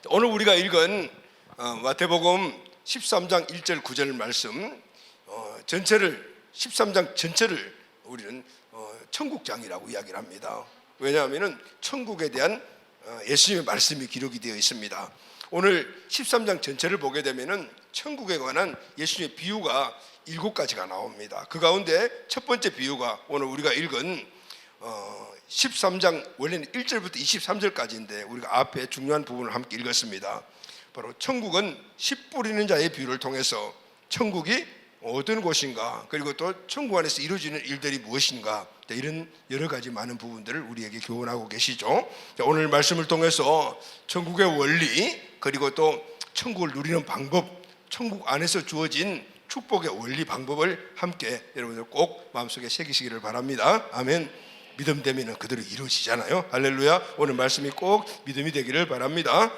오늘 우리가 읽은 마태복음 13장 1절 9절 말씀 전체를 13장 전체를 우리는 천국장이라고 이야기를 합니다. 왜냐하면 천국에 대한 예수님의 말씀이 기록이 되어 있습니다. 오늘 13장 전체를 보게 되면 천국에 관한 예수님의 비유가 7가지가 나옵니다. 그 가운데 첫 번째 비유가 오늘 우리가 읽은 13장 원래는 1절부터 23절까지인데 우리가 앞에 중요한 부분을 함께 읽었습니다. 바로 천국은 씨 뿌리는 자의 비유를 통해서 천국이 어떤 곳인가, 그리고 또 천국 안에서 이루어지는 일들이 무엇인가, 이런 여러 가지 많은 부분들을 우리에게 교훈하고 계시죠. 오늘 말씀을 통해서 천국의 원리, 그리고 또 천국을 누리는 방법, 천국 안에서 주어진 축복의 원리 방법을 함께 여러분들 꼭 마음속에 새기시기를 바랍니다. 아멘. 믿음 되면 그대로 이루어지잖아요. 할렐루야. 오늘 말씀이 꼭 믿음이 되기를 바랍니다.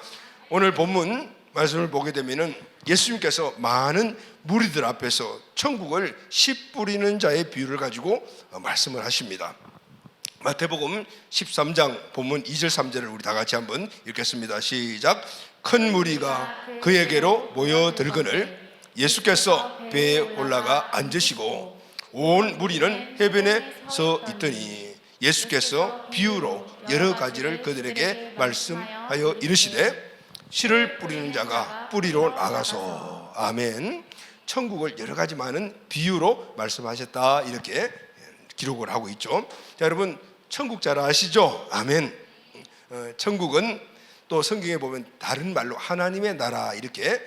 오늘 본문 말씀을 보게 되면 예수님께서 많은 무리들 앞에서 천국을 씨 뿌리는 자의 비유를 가지고 말씀을 하십니다. 마태복음 13장 본문 2절 3절을 우리 다 같이 한번 읽겠습니다. 시작. 큰 무리가 그에게로 모여들거늘 예수께서 배에 올라가 앉으시고 온 무리는 해변에 서 있더니 예수께서 비유로 여러 가지를 그들에게 말씀하여 이르시되 씨를 뿌리는 자가 뿌리로 나가서, 아멘. 천국을 여러 가지 많은 비유로 말씀하셨다, 이렇게 기록을 하고 있죠. 자, 여러분 천국 잘 아시죠? 아멘. 천국은 또 성경에 보면 다른 말로 하나님의 나라 이렇게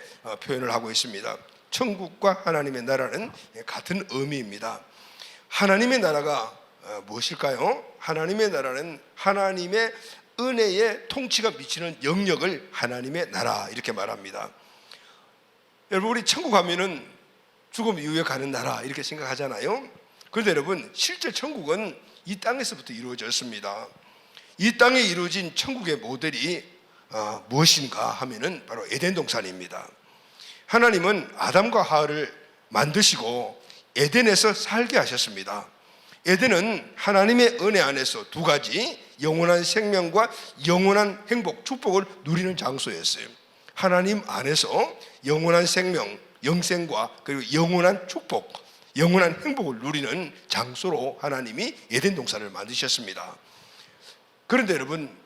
표현을 하고 있습니다. 천국과 하나님의 나라는 같은 의미입니다. 하나님의 나라가 무엇일까요? 하나님의 나라는 하나님의 은혜의 통치가 미치는 영역을 하나님의 나라 이렇게 말합니다. 여러분 우리 천국 가면은 죽음 이후에 가는 나라 이렇게 생각하잖아요. 그런데 여러분 실제 천국은 이 땅에서부터 이루어졌습니다. 이 땅에 이루어진 천국의 모델이 무엇인가 하면은 바로 에덴 동산입니다. 하나님은 아담과 하와를 만드시고 에덴에서 살게 하셨습니다. 에덴은 하나님의 은혜 안에서 두 가지 영원한 생명과 영원한 행복, 축복을 누리는 장소였어요. 하나님 안에서 영원한 생명, 영생과 그리고 영원한 축복, 영원한 행복을 누리는 장소로 하나님이 에덴 동산을 만드셨습니다. 그런데 여러분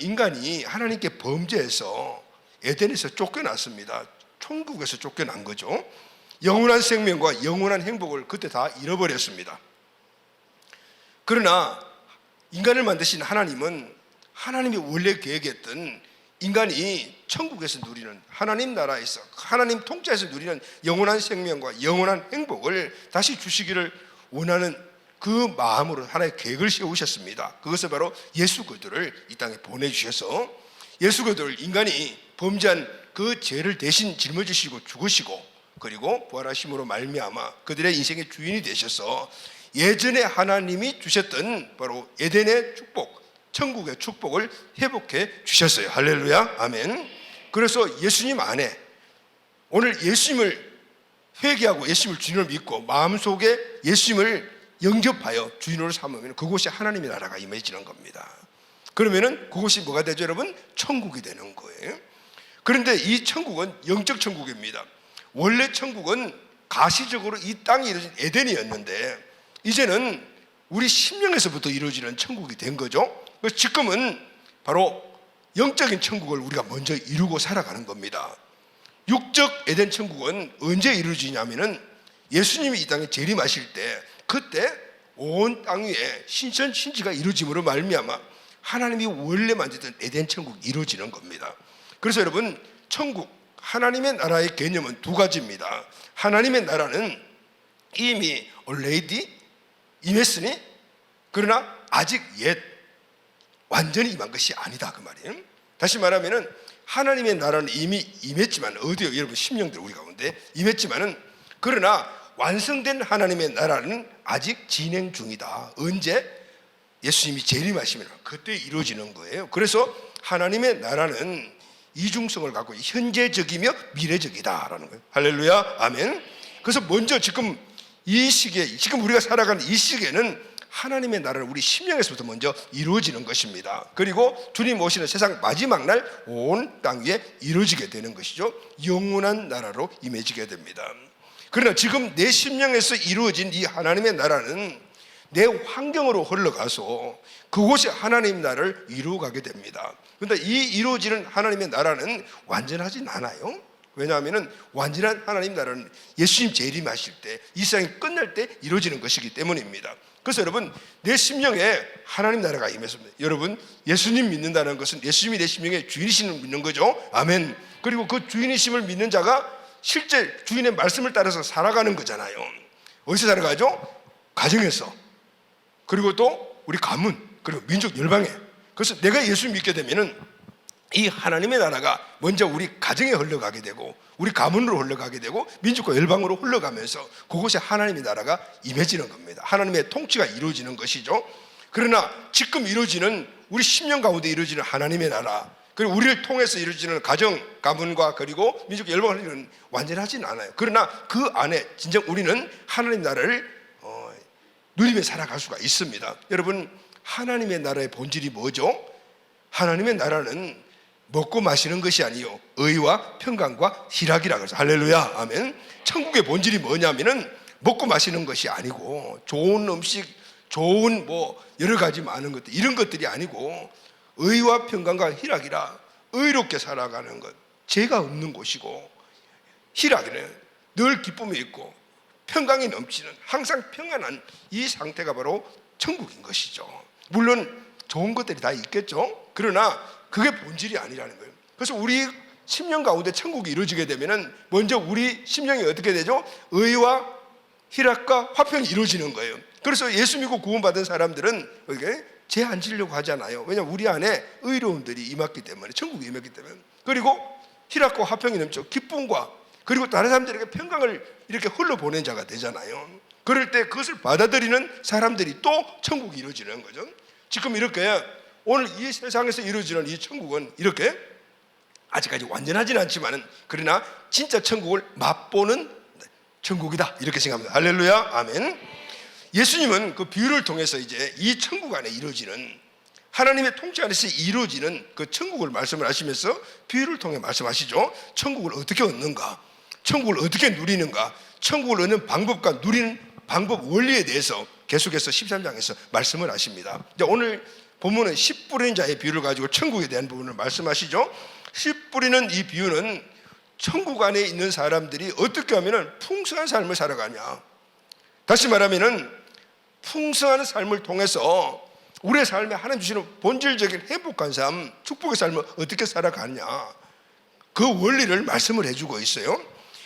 인간이 하나님께 범죄해서 에덴에서 쫓겨났습니다. 천국에서 쫓겨난 거죠. 영원한 생명과 영원한 행복을 그때 다 잃어버렸습니다. 그러나 인간을 만드신 하나님은 하나님이 원래 계획했던 인간이 천국에서 누리는 하나님 나라에서 하나님 통치에서 누리는 영원한 생명과 영원한 행복을 다시 주시기를 원하는 그 마음으로 하나의 계획을 세우셨습니다. 그것을 바로 예수 그리스도를 이 땅에 보내주셔서 예수 그리스도를 인간이 범죄한 그 죄를 대신 짊어지시고 죽으시고 그리고 부활하심으로 말미암아 그들의 인생의 주인이 되셔서 예전에 하나님이 주셨던 바로 에덴의 축복, 천국의 축복을 회복해 주셨어요. 할렐루야, 아멘. 그래서 예수님 안에 오늘 예수님을 회개하고 예수님을 주인으로 믿고 마음속에 예수님을 영접하여 주인으로 삼으면 그곳이 하나님의 나라가 임해지는 겁니다. 그러면은 그곳이 뭐가 되죠, 여러분? 천국이 되는 거예요. 그런데 이 천국은 영적 천국입니다. 원래 천국은 가시적으로 이 땅에 이루어진 에덴이었는데 이제는 우리 심령에서부터 이루어지는 천국이 된 거죠. 그래서 지금은 바로 영적인 천국을 우리가 먼저 이루고 살아가는 겁니다. 육적 에덴 천국은 언제 이루어지냐면은 예수님이 이 땅에 재림하실 때 그때 온 땅 위에 신천신지가 이루어짐으로 말미암아 하나님이 원래 만드던 에덴 천국이 이루어지는 겁니다. 그래서 여러분 천국 하나님의 나라의 개념은 두 가지입니다. 하나님의 나라는 이미 already 임했으니 그러나 아직 완전히 임한 것이 아니다 그 말이에요. 다시 말하면 하나님의 나라는 이미 임했지만 어디요? 여러분 심령들 우리 가운데 임했지만은 그러나 완성된 하나님의 나라는 아직 진행 중이다. 언제? 예수님이 재림하시면 그때 이루어지는 거예요. 그래서 하나님의 나라는 이중성을 갖고 현재적이며 미래적이다라는 거예요. 할렐루야, 아멘. 그래서 먼저 지금 이 시기에 지금 우리가 살아가는 이 시기에는 하나님의 나라는 우리 심령에서부터 먼저 이루어지는 것입니다. 그리고 주님 오시는 세상 마지막 날 온 땅 위에 이루어지게 되는 것이죠. 영원한 나라로 임해지게 됩니다. 그러나 지금 내 심령에서 이루어진 이 하나님의 나라는 내 환경으로 흘러가서 그곳에 하나님의 나라를 이루어가게 됩니다. 그런데 이 이루어지는 하나님의 나라는 완전하진 않아요. 왜냐하면 완전한 하나님 나라는 예수님 재림하실 때, 이 세상이 끝날 때 이루어지는 것이기 때문입니다. 그래서 여러분, 내 심령에 하나님 나라가 임했습니다. 여러분, 예수님 믿는다는 것은 예수님이 내 심령의 주인이심을 믿는 거죠. 아멘. 그리고 그 주인이심을 믿는 자가 실제 주인의 말씀을 따라서 살아가는 거잖아요. 어디서 살아가죠? 가정에서, 그리고 또 우리 가문, 그리고 민족 열방에. 그래서 내가 예수 믿게 되면은 이 하나님의 나라가 먼저 우리 가정에 흘러가게 되고, 우리 가문으로 흘러가게 되고, 민족과 열방으로 흘러가면서 그곳에 하나님의 나라가 임해지는 겁니다. 하나님의 통치가 이루어지는 것이죠. 그러나 지금 이루어지는 우리 심령 가운데 이루어지는 하나님의 나라, 그리고 우리를 통해서 이루어지는 가정, 가문과 그리고 민족 열방은 완전하지는 않아요. 그러나 그 안에 진정 우리는 하나님 나라를 누리며 살아갈 수가 있습니다. 여러분, 하나님의 나라의 본질이 뭐죠? 하나님의 나라는 먹고 마시는 것이 아니요 의와 평강과 희락이라 그래서 할렐루야, 아멘. 천국의 본질이 뭐냐면은 먹고 마시는 것이 아니고 좋은 음식, 좋은 여러 가지 많은 것들, 이런 것들이 아니고 의와 평강과 희락이라, 의롭게 살아가는 것, 죄가 없는 곳이고, 희락에는 늘 기쁨이 있고 평강이 넘치는, 항상 평안한 이 상태가 바로 천국인 것이죠. 물론 좋은 것들이 다 있겠죠. 그러나 그게 본질이 아니라는 거예요. 그래서 우리 심령 가운데 천국이 이루어지게 되면은 먼저 우리 심령이 어떻게 되죠? 의와 희락과 화평이 이루어지는 거예요. 그래서 예수 믿고 구원받은 사람들은 죄 안 지려고 하잖아요. 왜냐하면 우리 안에 의로움들이 임했기 때문에, 천국이 임했기 때문에. 그리고 희락과 화평이 넘쳐 기쁨과, 그리고 다른 사람들에게 평강을 이렇게 흘러보낸 자가 되잖아요. 그럴 때 그것을 받아들이는 사람들이 또 천국이 이루어지는 거죠. 지금 이렇게 오늘 이 세상에서 이루어지는 이 천국은 이렇게 아직까지 완전하지는 않지만은, 그러나 진짜 천국을 맛보는 천국이다, 이렇게 생각합니다. 할렐루야, 아멘. 예수님은 그 비유를 통해서 이제 이 천국 안에 이루어지는, 하나님의 통치 안에서 이루어지는 그 천국을 말씀을 하시면서 비유를 통해 말씀하시죠. 천국을 어떻게 얻는가, 천국을 어떻게 누리는가, 천국을 얻는 방법과 누리는 방법, 원리에 대해서 계속해서 13장에서 말씀을 하십니다. 이제 오늘 본문은 씨 뿌리는 자의 비유를 가지고 천국에 대한 부분을 말씀하시죠. 씨 뿌리는 이 비유는 천국 안에 있는 사람들이 어떻게 하면 풍성한 삶을 살아가냐, 다시 말하면 풍성한 삶을 통해서 우리의 삶에 하나님 주시는 본질적인 행복한 삶, 축복의 삶을 어떻게 살아가냐, 그 원리를 말씀을 해주고 있어요.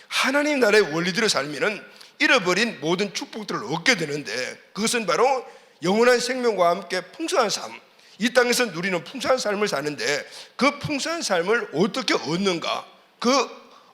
하나님 나라의 원리대로 살면은 잃어버린 모든 축복들을 얻게 되는데, 그것은 바로 영원한 생명과 함께 풍성한 삶, 이 땅에서 누리는 풍성한 삶을 사는데, 그 풍성한 삶을 어떻게 얻는가, 그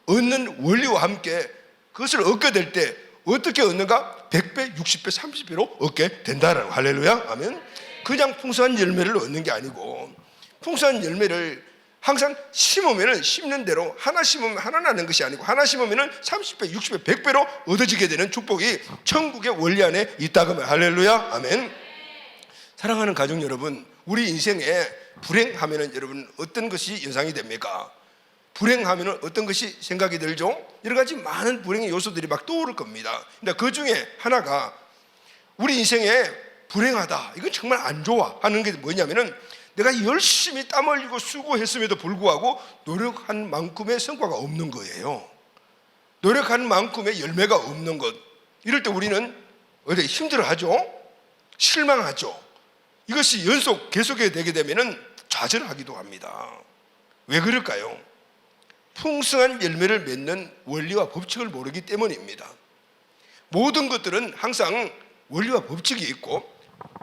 얻는 원리와 함께 그것을 얻게 될 때 어떻게 얻는가? 100배, 60배, 30배로 얻게 된다라는, 할렐루야, 아멘. 그냥 풍성한 열매를 얻는 게 아니고, 풍성한 열매를 항상 심으면 심는 대로, 하나 심으면 하나 나는 것이 아니고, 하나 심으면 30배, 60배, 100배로 얻어지게 되는 축복이 천국의 원리 안에 있다고 하면, 할렐루야, 아멘. 사랑하는 가족 여러분, 우리 인생에 불행하면 여러분 어떤 것이 연상이 됩니까? 불행하면 어떤 것이 생각이 들죠? 여러 가지 많은 불행의 요소들이 막 떠오를 겁니다. 근데 그 중에 하나가, 우리 인생에 불행하다, 이건 정말 안 좋아 하는 게 뭐냐면은, 내가 열심히 땀 흘리고 수고했음에도 불구하고 노력한 만큼의 성과가 없는 거예요. 노력한 만큼의 열매가 없는 것. 이럴 때 우리는 어떻게 힘들어하죠? 실망하죠. 이것이 계속해 되게 되면은 좌절하기도 합니다. 왜 그럴까요? 풍성한 열매를 맺는 원리와 법칙을 모르기 때문입니다. 모든 것들은 항상 원리와 법칙이 있고,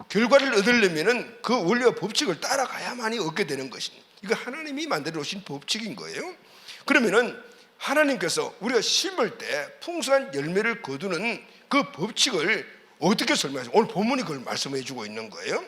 결과를 얻으려면 그 원리와 법칙을 따라가야만이 얻게 되는 것입니다. 이거 하나님이 만들어 오신 법칙인 거예요. 그러면은 하나님께서 우리가 심을 때 풍성한 열매를 거두는 그 법칙을 어떻게 설명하죠? 오늘 본문이 그걸 말씀해 주고 있는 거예요.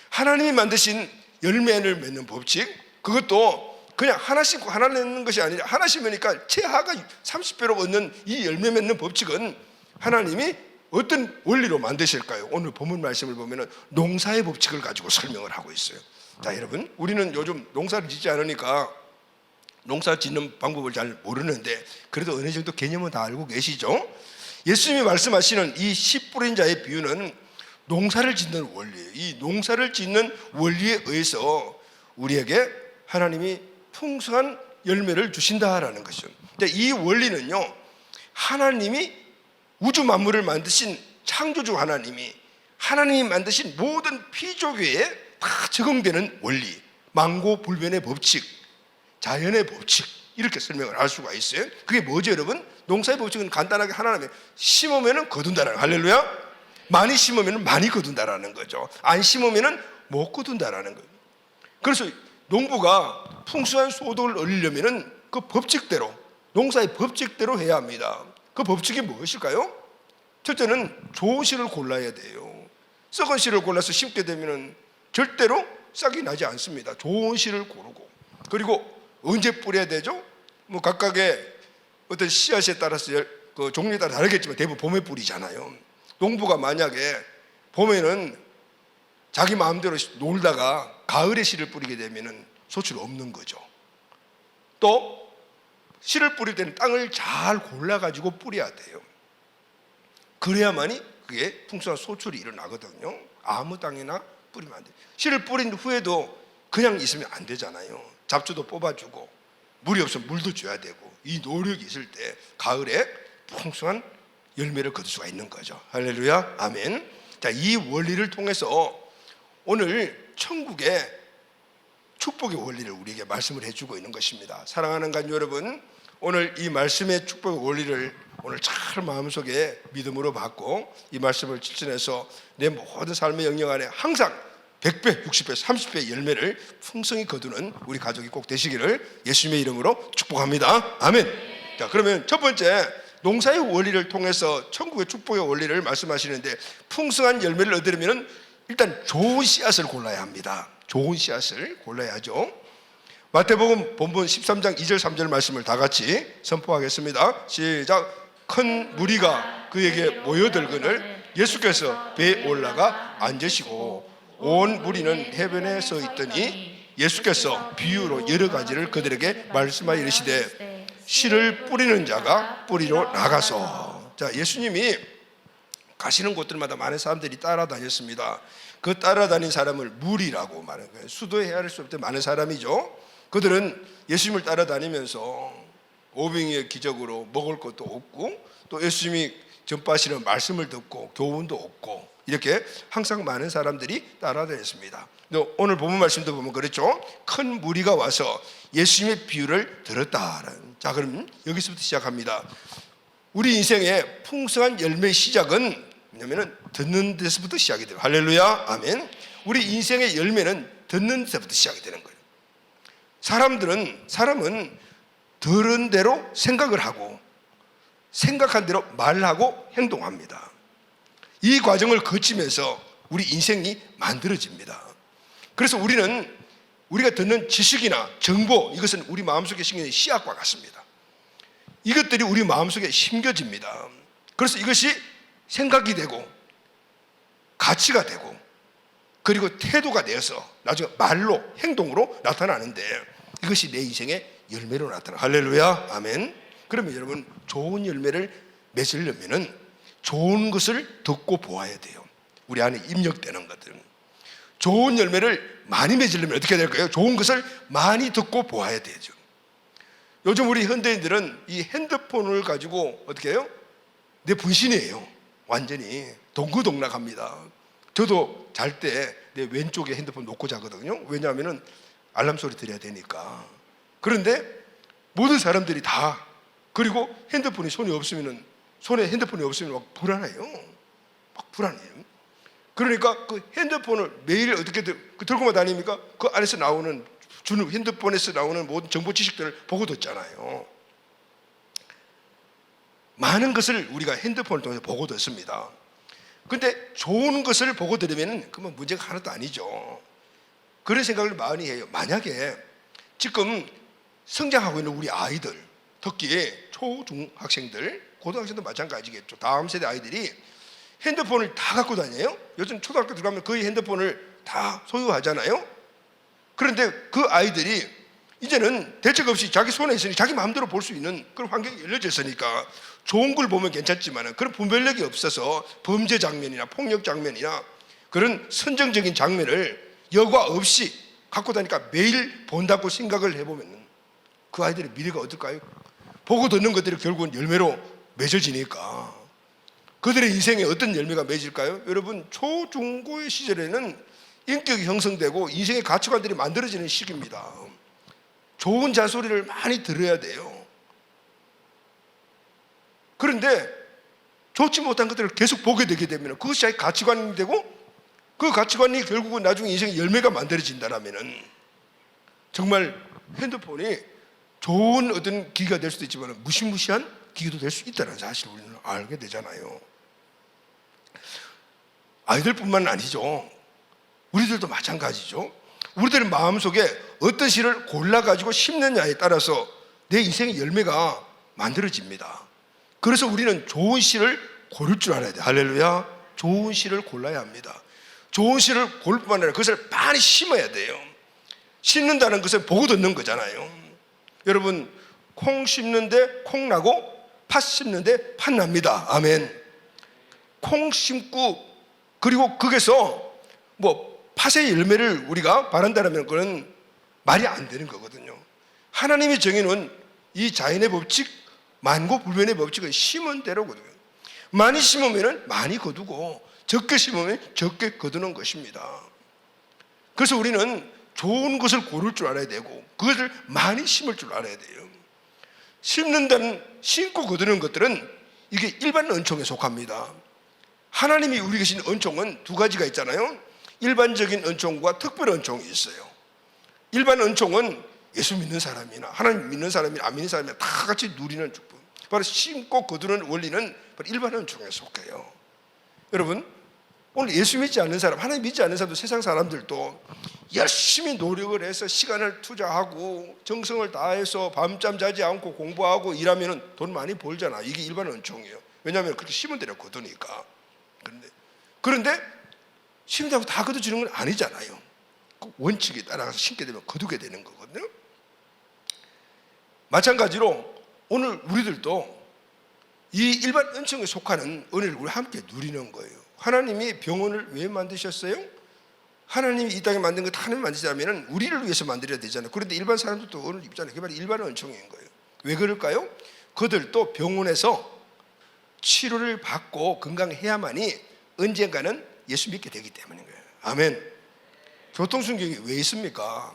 하나님이 만드신 열매를 맺는 법칙, 그것도 그냥 하나 심고 하나 맺는 것이 아니라, 하나 심으니까 최하가 30배로 얻는 이 열매 맺는 법칙은 하나님이 어떤 원리로 만드실까요? 오늘 본문 말씀을 보면은 농사의 법칙을 가지고 설명을 하고 있어요. 자, 여러분, 우리는 요즘 농사를 짓지 않으니까 농사 짓는 방법을 잘 모르는데 그래도 어느 정도 개념은 다 알고 계시죠? 예수님이 말씀하시는 이 씨 뿌린 자의 비유는 농사를 짓는 원리예요. 이 농사를 짓는 원리에 의해서 우리에게 하나님이 풍성한 열매를 주신다라는 것이죠. 이 원리는요, 하나님이 우주 만물을 만드신 창조주 하나님이 만드신 모든 피조계에 다 적용되는 원리, 만고불변의 법칙, 자연의 법칙, 이렇게 설명을 할 수가 있어요. 그게 뭐죠, 여러분? 농사의 법칙은 간단하게 하나는 심으면 거둔다라는, 할렐루야. 많이 심으면 많이 거둔다라는 거죠. 안 심으면 못 거둔다라는 거예요. 그래서 농부가 풍성한 소득을 얻으려면 그 법칙대로, 농사의 법칙대로 해야 합니다. 그 법칙이 무엇일까요? 첫째는 좋은 씨를 골라야 돼요. 썩은 씨를 골라서 심게 되면 절대로 싹이 나지 않습니다. 좋은 씨를 고르고, 그리고 언제 뿌려야 되죠? 뭐 각각의 어떤 씨앗에 따라서 그 종류에 따라 다르겠지만 대부분 봄에 뿌리잖아요. 농부가 만약에 봄에는 자기 마음대로 놀다가 가을에 씨를 뿌리게 되면 소출이 없는 거죠. 또 씨를 뿌릴 때는 땅을 잘 골라가지고 뿌려야 돼요. 그래야만이 그게 풍성한 소출이 일어나거든요. 아무 땅이나 뿌리면 안 돼요. 씨를 뿌린 후에도 그냥 있으면 안 되잖아요. 잡초도 뽑아주고 물이 없으면 물도 줘야 되고, 이 노력이 있을 때 가을에 풍성한 열매를 거둘 수가 있는 거죠. 할렐루야, 아멘. 자, 이 원리를 통해서 오늘 천국의 축복의 원리를 우리에게 말씀을 해주고 있는 것입니다. 사랑하는 간 여러분, 오늘 이 말씀의 축복의 원리를 오늘 잘 마음속에 믿음으로 받고 이 말씀을 실천해서 내 모든 삶의 영역 안에 항상 100배, 60배, 30배 열매를 풍성히 거두는 우리 가족이 꼭 되시기를 예수님의 이름으로 축복합니다. 아멘. 자, 그러면 첫 번째, 농사의 원리를 통해서 천국의 축복의 원리를 말씀하시는데, 풍성한 열매를 얻으려면 일단 좋은 씨앗을 골라야 합니다. 좋은 씨앗을 골라야죠. 마태복음 본문 13장 2절 3절 말씀을 다 같이 선포하겠습니다. 시작. 큰 무리가 그에게 모여들거늘 예수께서 배에 올라가 앉으시고 온 무리는 해변에 서 있더니 예수께서 비유로 여러 가지를 그들에게 말씀하여 이르시되 씨를 뿌리는 자가 뿌리러 나가서. 자, 예수님이 가시는 곳들마다 많은 사람들이 따라다녔습니다. 그 따라다닌 사람을 무리라고 말하는 거예요. 수도 헤아릴 수 없는 많은 사람이죠. 그들은 예수님을 따라다니면서 오병이의 기적으로 먹을 것도 없고, 또 예수님이 전파하시는 말씀을 듣고 교훈도 얻고, 이렇게 항상 많은 사람들이 따라다녔습니다. 오늘 본문 말씀도 보면 그렇죠. 큰 무리가 와서 예수님의 비유를 들었다라는. 자, 그럼 여기서부터 시작합니다. 우리 인생의 풍성한 열매의 시작은 뭐냐면은 듣는 데서부터 시작이 돼요. 할렐루야, 아멘. 우리 인생의 열매는 듣는 데서부터 시작이 되는 거예요. 사람은 들은 대로 생각을 하고 생각한 대로 말하고 행동합니다. 이 과정을 거치면서 우리 인생이 만들어집니다. 그래서 우리가 듣는 지식이나 정보, 이것은 우리 마음속에 심겨진 씨앗과 같습니다. 이것들이 우리 마음속에 심겨집니다. 그래서 이것이 생각이 되고 가치가 되고 그리고 태도가 되어서 나중에 말로, 행동으로 나타나는데, 이것이 내 인생의 열매로 나타나. 할렐루야, 아멘. 그러면 여러분, 좋은 열매를 맺으려면은 좋은 것을 듣고 보아야 돼요. 우리 안에 입력되는 것들은. 좋은 열매를 많이 맺으려면 어떻게 될까요? 좋은 것을 많이 듣고 보아야 되죠. 요즘 우리 현대인들은 이 핸드폰을 가지고 어떻게 해요? 내 분신이에요. 완전히 동고동락합니다. 저도 잘 때 내 왼쪽에 핸드폰 놓고 자거든요. 왜냐하면 알람 소리 들어야 되니까. 그런데 모든 사람들이 다, 그리고 손에 핸드폰이 없으면 막 불안해요. 막 불안해요. 그러니까 그 핸드폰을 매일 어떻게 들고만 다닙니까? 그 안에서 나오는, 주는 핸드폰에서 나오는 모든 정보 지식들을 보고 듣잖아요. 많은 것을 우리가 핸드폰을 통해서 보고 듣습니다. 근데 좋은 것을 보고 들으면 그러면 문제가 하나도 아니죠. 그런 생각을 많이 해요. 만약에 지금 성장하고 있는 우리 아이들, 특히 초중학생들, 고등학생도 마찬가지겠죠. 다음 세대 아이들이 핸드폰을 다 갖고 다녀요. 요즘 초등학교 들어가면 거의 핸드폰을 다 소유하잖아요. 그런데 그 아이들이 이제는 대책 없이 자기 손에 있으니 자기 마음대로 볼 수 있는 그런 환경이 열려져 있으니까 좋은 걸 보면 괜찮지만 그런 분별력이 없어서 범죄 장면이나 폭력 장면이나 그런 선정적인 장면을 여과 없이 갖고 다니까 매일 본다고 생각을 해보면 그 아이들의 미래가 어떨까요? 보고 듣는 것들이 결국은 열매로 맺어지니까 그들의 인생에 어떤 열매가 맺을까요? 여러분, 초중고의 시절에는 인격이 형성되고 인생의 가치관들이 만들어지는 시기입니다. 좋은 잔소리를 많이 들어야 돼요. 그런데 좋지 못한 것들을 계속 보게 되게 되면 그것이 자기 가치관이 되고 그 가치관이 결국은 나중에 인생의 열매가 만들어진다면 정말 핸드폰이 좋은 어떤 기기가 될 수도 있지만 무시무시한 기기도 될 수 있다는 사실을 우리는 알게 되잖아요. 아이들뿐만 아니죠. 우리들도 마찬가지죠. 우리들의 마음속에 어떤 씨를 골라가지고 심느냐에 따라서 내 인생의 열매가 만들어집니다. 그래서 우리는 좋은 씨를 고를 줄 알아야 돼요. 할렐루야. 좋은 씨를 골라야 합니다. 좋은 씨를 고를 뿐만 아니라 그것을 많이 심어야 돼요. 심는다는 것은 보고 듣는 거잖아요. 여러분, 콩 심는데 콩 나고 팥 심는데 팥 납니다. 아멘. 콩 심고 그리고 거기서 팥의 열매를 우리가 바란다면 그건 말이 안 되는 거거든요. 하나님이 정해놓은 이 자연의 법칙, 만고불변의 법칙은 심은 대로거든요. 많이 심으면 많이 거두고 적게 심으면 적게 거두는 것입니다. 그래서 우리는 좋은 것을 고를 줄 알아야 되고 그것을 많이 심을 줄 알아야 돼요. 심고 거두는 것들은 이게 일반 은총에 속합니다. 하나님이 우리에게 주신 은총은 두 가지가 있잖아요. 일반적인 은총과 특별 은총이 있어요. 일반 은총은 예수 믿는 사람이나 하나님 믿는 사람이나 안 믿는 사람이나 다 같이 누리는 축복. 바로 심고 거두는 원리는 바로 일반 은총에 속해요. 여러분, 오늘 예수 믿지 않는 사람, 하나님 믿지 않는 사람도 세상 사람들도 열심히 노력을 해서 시간을 투자하고 정성을 다해서 밤잠 자지 않고 공부하고 일하면 돈 많이 벌잖아. 이게 일반 은총이에요. 왜냐하면 그렇게 심은 대로 거두니까. 그런데 심다고 다 거둬주는 건 아니잖아요. 그 원칙에 따라서 심게 되면 거두게 되는 거거든요. 마찬가지로 오늘 우리들도 이 일반 은총에 속하는 은혜를 우리 함께 누리는 거예요. 하나님이 병원을 왜 만드셨어요? 하나님이 이 땅에 만든 것 하나님 만드시자면 우리를 위해서 만들어야 되잖아요. 그런데 일반 사람들도 오늘 입잖아요. 그게 바로 일반 은총인 거예요. 왜 그럴까요? 그들도 병원에서 치료를 받고 건강해야만이 언젠가는 예수 믿게 되기 때문인 거예요. 아멘. 교통순경이 왜 있습니까?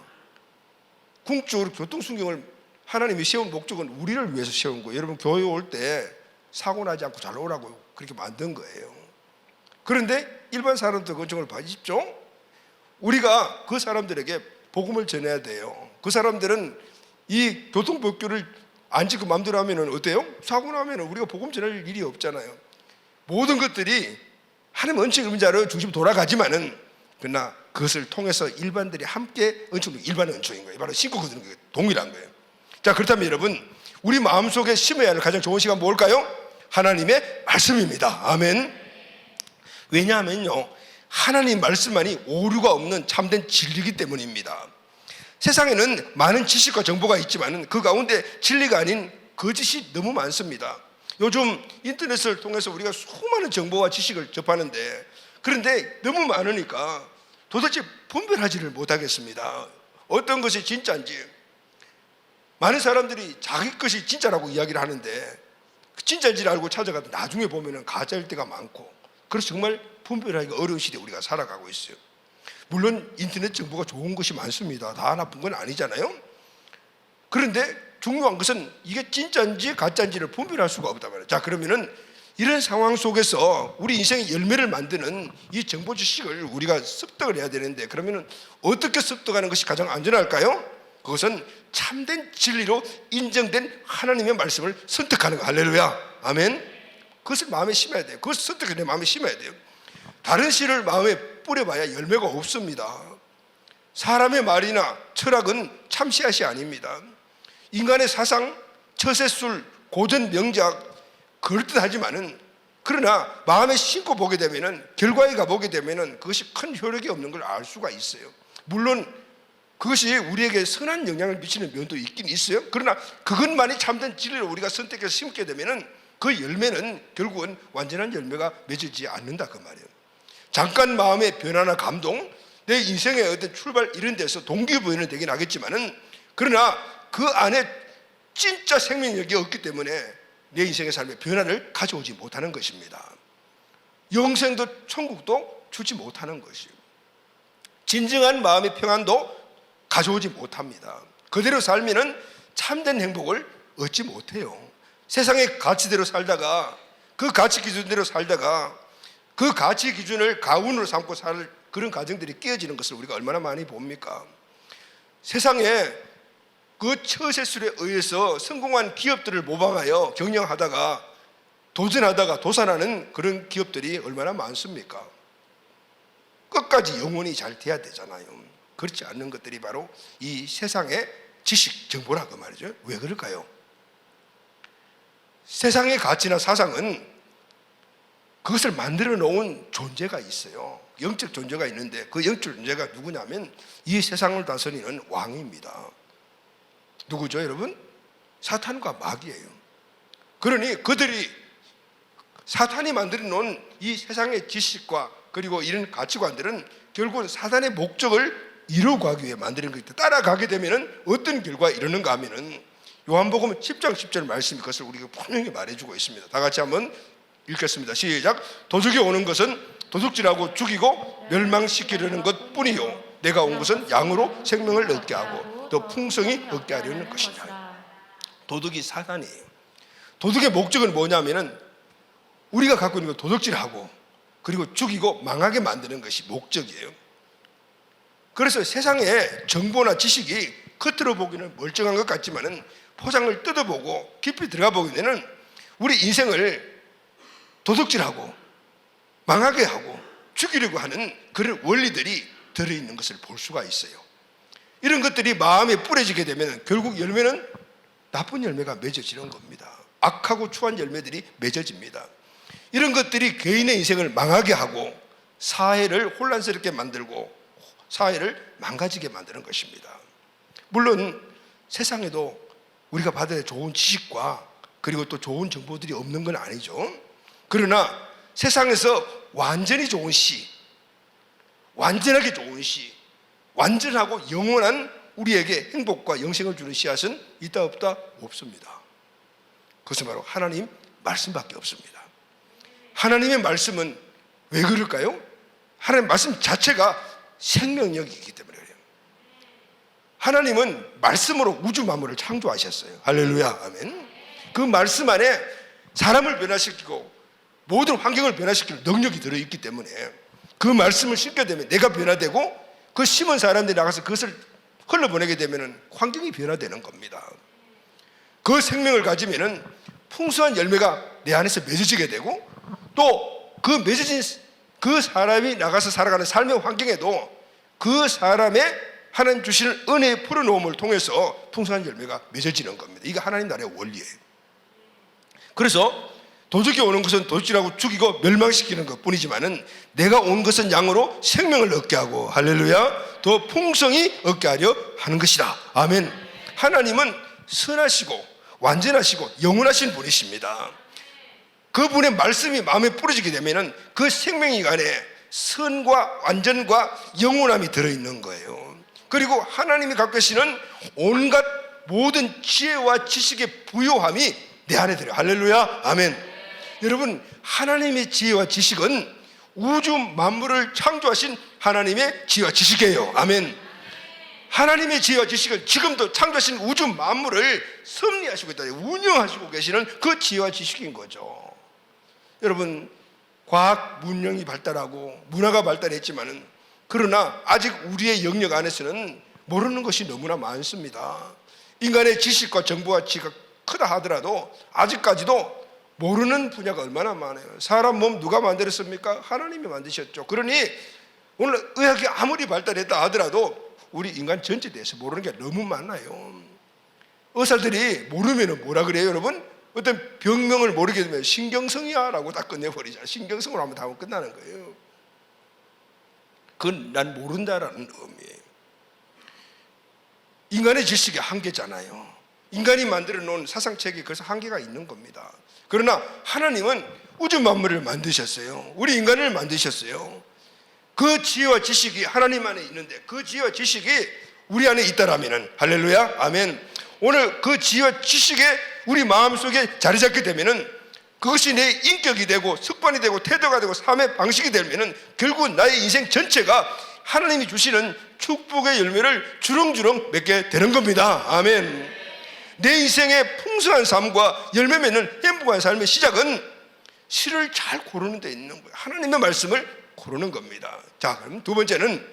궁극적으로 교통순경을 하나님이 세운 목적은 우리를 위해서 세운 거예요. 여러분, 교회 올 때 사고 나지 않고 잘 오라고 그렇게 만든 거예요. 그런데 일반 사람들 걱정을 봐주십시오. 우리가 그 사람들에게 복음을 전해야 돼요. 그 사람들은 이 교통법규를 안 지키고 마음대로 하면 어때요? 사고 나면 우리가 복음 전할 일이 없잖아요. 모든 것들이 하나님 은총의 의미자로 중심 돌아가지만은 그러나 그것을 통해서 일반들이 함께 은총도 일반 은총인 거예요. 바로 신고 거두는 게 동일한 거예요. 자, 그렇다면 여러분, 우리 마음속에 심어야 할 가장 좋은 시간 뭘까요? 하나님의 말씀입니다. 아멘. 왜냐하면요, 하나님 말씀만이 오류가 없는 참된 진리이기 때문입니다. 세상에는 많은 지식과 정보가 있지만 그 가운데 진리가 아닌 거짓이 너무 많습니다. 요즘 인터넷을 통해서 우리가 수많은 정보와 지식을 접하는데 그런데 너무 많으니까 도대체 분별하지를 못하겠습니다. 어떤 것이 진짜인지. 많은 사람들이 자기 것이 진짜라고 이야기를 하는데 진짜인지를 알고 찾아가도 나중에 보면 가짜일 때가 많고, 그래서 정말 분별하기가 어려운 시대에 우리가 살아가고 있어요. 물론 인터넷 정보가 좋은 것이 많습니다. 다 나쁜 건 아니잖아요. 그런데 중요한 것은 이게 진짜인지 가짜인지를 분별할 수가 없단 말이에요. 자, 그러면은 이런 상황 속에서 우리 인생의 열매를 만드는 이 정보 지식을 우리가 습득을 해야 되는데, 그러면은 어떻게 습득하는 것이 가장 안전할까요? 그것은 참된 진리로 인정된 하나님의 말씀을 선택하는 거. 할렐루야. 아멘. 그것을 마음에 심어야 돼요. 그것을 선택해 내 마음에 심어야 돼요. 다른 씨를 마음에 뿌려봐야 열매가 없습니다. 사람의 말이나 철학은 참 씨앗이 아닙니다. 인간의 사상, 처세술, 고전 명작 그럴듯하지만은 그러나 마음에 심고 보게 되면은, 결과에 가보게 되면은 그것이 큰 효력이 없는 걸 알 수가 있어요. 물론 그것이 우리에게 선한 영향을 미치는 면도 있긴 있어요. 그러나 그것만이 참된 진리를 우리가 선택해서 심게 되면은 그 열매는 결국은 완전한 열매가 맺어지지 않는다 그 말이에요. 잠깐 마음의 변화나 감동, 내 인생의 어떤 출발 이런 데서 동기부여는 되긴 하겠지만은, 그러나 그 안에 진짜 생명력이 없기 때문에 내 인생의 삶에 변화를 가져오지 못하는 것입니다. 영생도 천국도 주지 못하는 것이에요. 진정한 마음의 평안도 가져오지 못합니다. 그대로 살면은 참된 행복을 얻지 못해요. 세상의 가치대로 살다가, 그 가치 기준대로 살다가 그 가치 기준을 가훈으로 삼고 살 그런 가정들이 깨어지는 것을 우리가 얼마나 많이 봅니까? 세상에 그 처세술에 의해서 성공한 기업들을 모방하여 경영하다가 도전하다가 도산하는 그런 기업들이 얼마나 많습니까? 끝까지 영혼이 잘 돼야 되잖아요. 그렇지 않는 것들이 바로 이 세상의 지식, 정보라고 말이죠. 왜 그럴까요? 세상의 가치나 사상은 그것을 만들어 놓은 존재가 있어요. 영적 존재가 있는데 그 영적 존재가 누구냐면 이 세상을 다스리는 왕입니다. 누구죠, 여러분? 사탄과 마귀예요. 그러니 그들이 사탄이 만들어 놓은 이 세상의 지식과 그리고 이런 가치관들은 결국 사탄의 목적을 이루어 가기 위해 만드는 것이다. 따라가게 되면 어떤 결과가 이르는가 하면은 요한복음 10장 10절 말씀이 그것을 우리가 분명히 말해주고 있습니다. 다 같이 한번 읽겠습니다. 시작. 도둑이 오는 것은 도둑질하고 죽이고 멸망시키려는 것뿐이요 내가 온 것은 양으로 생명을 얻게 하고 또 풍성히 얻게 하려는 것이냐. 도둑이 사단이에요. 도둑의 목적은 뭐냐면은 우리가 갖고 있는 거 도둑질하고 그리고 죽이고 망하게 만드는 것이 목적이에요. 그래서 세상의 정보나 지식이 겉으로 보기는 멀쩡한 것 같지만은 포장을 뜯어보고 깊이 들어가 보게 되는 우리 인생을 도둑질하고 망하게 하고 죽이려고 하는 그런 원리들이 들어있는 것을 볼 수가 있어요. 이런 것들이 마음에 뿌려지게 되면 결국 열매는 나쁜 열매가 맺어지는 겁니다. 악하고 추한 열매들이 맺어집니다. 이런 것들이 개인의 인생을 망하게 하고 사회를 혼란스럽게 만들고 사회를 망가지게 만드는 것입니다. 물론 세상에도 우리가 받아야 좋은 지식과 그리고 또 좋은 정보들이 없는 건 아니죠. 그러나 세상에서 완전히 좋은 씨, 완전하게 좋은 씨, 완전하고 영원한 우리에게 행복과 영생을 주는 씨앗은 있다 없다? 없습니다. 그것은 바로 하나님 말씀밖에 없습니다. 하나님의 말씀은 왜 그럴까요? 하나님 말씀 자체가 생명력이 있기 때문에 그래요. 하나님은 말씀으로 우주 만물을 창조하셨어요. 할렐루야, 아멘. 그 말씀 안에 사람을 변화시키고 모든 환경을 변화시키는 능력이 들어있기 때문에 그 말씀을 심게 되면 내가 변화되고 그 심은 사람들이 나가서 그것을 흘러보내게 되면 환경이 변화되는 겁니다. 그 생명을 가지면 풍성한 열매가 내 안에서 맺어지게 되고 또 그 맺어진 그 사람이 나가서 살아가는 삶의 환경에도 그 사람의 하나님 주시는 은혜의 풀어놓음을 통해서 풍성한 열매가 맺어지는 겁니다. 이게 하나님 나라의 원리예요. 그래서 도둑이 오는 것은 도둑질하고 죽이고 멸망시키는 것뿐이지만은 내가 온 것은 양으로 생명을 얻게 하고 할렐루야 더 풍성히 얻게 하려 하는 것이다. 아멘. 하나님은 선하시고 완전하시고 영원하신 분이십니다. 그분의 말씀이 마음에 뿌려지게 되면은 그 생명이 안에 선과 완전과 영원함이 들어있는 거예요. 그리고 하나님이 갖고 계시는 온갖 모든 지혜와 지식의 부요함이 내 안에 들어요. 할렐루야, 아멘. 여러분, 하나님의 지혜와 지식은 우주 만물을 창조하신 하나님의 지혜와 지식이에요. 아멘. 하나님의 지혜와 지식은 지금도 창조하신 우주 만물을 섭리하시고 있다, 운영하시고 계시는 그 지혜와 지식인 거죠. 여러분, 과학 문명이 발달하고 문화가 발달했지만은 그러나 아직 우리의 영역 안에서는 모르는 것이 너무나 많습니다. 인간의 지식과 정보와 지혜가 크다 하더라도 아직까지도 모르는 분야가 얼마나 많아요. 사람 몸 누가 만들었습니까? 하나님이 만드셨죠. 그러니 오늘 의학이 아무리 발달했다 하더라도 우리 인간 전체에 대해서 모르는 게 너무 많아요. 의사들이 모르면 뭐라 그래요, 여러분? 어떤 병명을 모르게 되면 신경성이야 라고 딱 끝내버리잖아요. 신경성으로 하면 다 끝나는 거예요. 그건 난 모른다라는 의미예요. 인간의 지식이 한계잖아요. 인간이 만들어 놓은 사상체계, 그래서 한계가 있는 겁니다. 그러나 하나님은 우주 만물을 만드셨어요. 우리 인간을 만드셨어요. 그 지혜와 지식이 하나님 안에 있는데 그 지혜와 지식이 우리 안에 있다라면은, 할렐루야, 아멘. 오늘 그 지혜와 지식에 우리 마음속에 자리 잡게 되면은 그것이 내 인격이 되고 습관이 되고 태도가 되고 삶의 방식이 되면은 결국 나의 인생 전체가 하나님이 주시는 축복의 열매를 주렁주렁 맺게 되는 겁니다. 아멘. 내 인생의 풍성한 삶과 열매 맺는 행복한 삶의 시작은 실을 잘 고르는 데 있는 거예요. 하나님의 말씀을 고르는 겁니다. 자, 그럼 두 번째는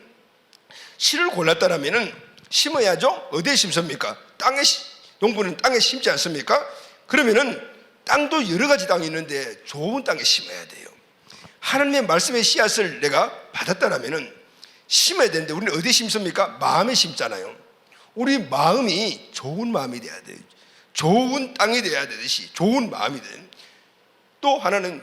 실을 골랐다라면은 심어야죠. 어디에 심습니까? 땅에, 농부는 땅에 심지 않습니까? 그러면은 땅도 여러 가지 땅이 있는데 좋은 땅에 심어야 돼요. 하나님의 말씀의 씨앗을 내가 받았다라면은 심어야 되는데 우리는 어디에 심습니까? 마음에 심잖아요. 우리 마음이 좋은 마음이 돼야 돼요. 좋은 땅이 돼야 되듯이 좋은 마음이 돼요. 또 하나는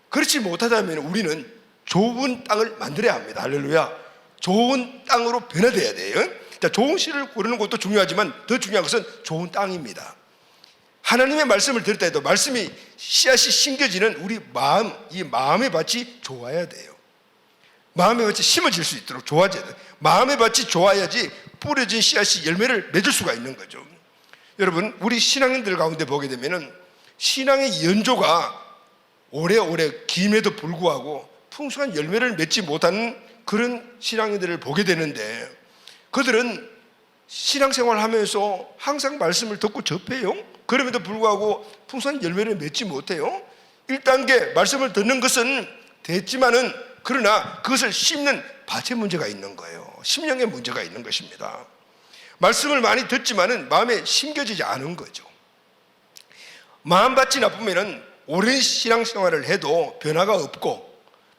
그렇지 못하다면 우리는 좋은 땅을 만들어야 합니다. 할렐루야. 좋은 땅으로 변화돼야 돼요. 자, 좋은 씨를 고르는 것도 중요하지만 더 중요한 것은 좋은 땅입니다. 하나님의 말씀을 들을 때도 말씀이 씨앗이 심겨지는 우리 마음, 이 마음의 밭이 좋아야 돼요. 마음의 밭이 심어질 수 있도록 좋아져야 돼요. 마음의 밭이 좋아야지 뿌려진 씨앗이 열매를 맺을 수가 있는 거죠. 여러분, 우리 신앙인들 가운데 보게 되면은 신앙의 연조가 오래오래 김에도 불구하고 풍성한 열매를 맺지 못하는 그런 신앙인들을 보게 되는데, 그들은 신앙생활을 하면서 항상 말씀을 듣고 접해요. 그럼에도 불구하고 풍성한 열매를 맺지 못해요. 1단계 말씀을 듣는 것은 됐지만은, 그러나 그것을 심는 밭에 문제가 있는 거예요. 심령에 문제가 있는 것입니다. 말씀을 많이 듣지만은 마음에 심겨지지 않은 거죠. 마음밭이 나쁘면은 오랜 신앙생활을 해도 변화가 없고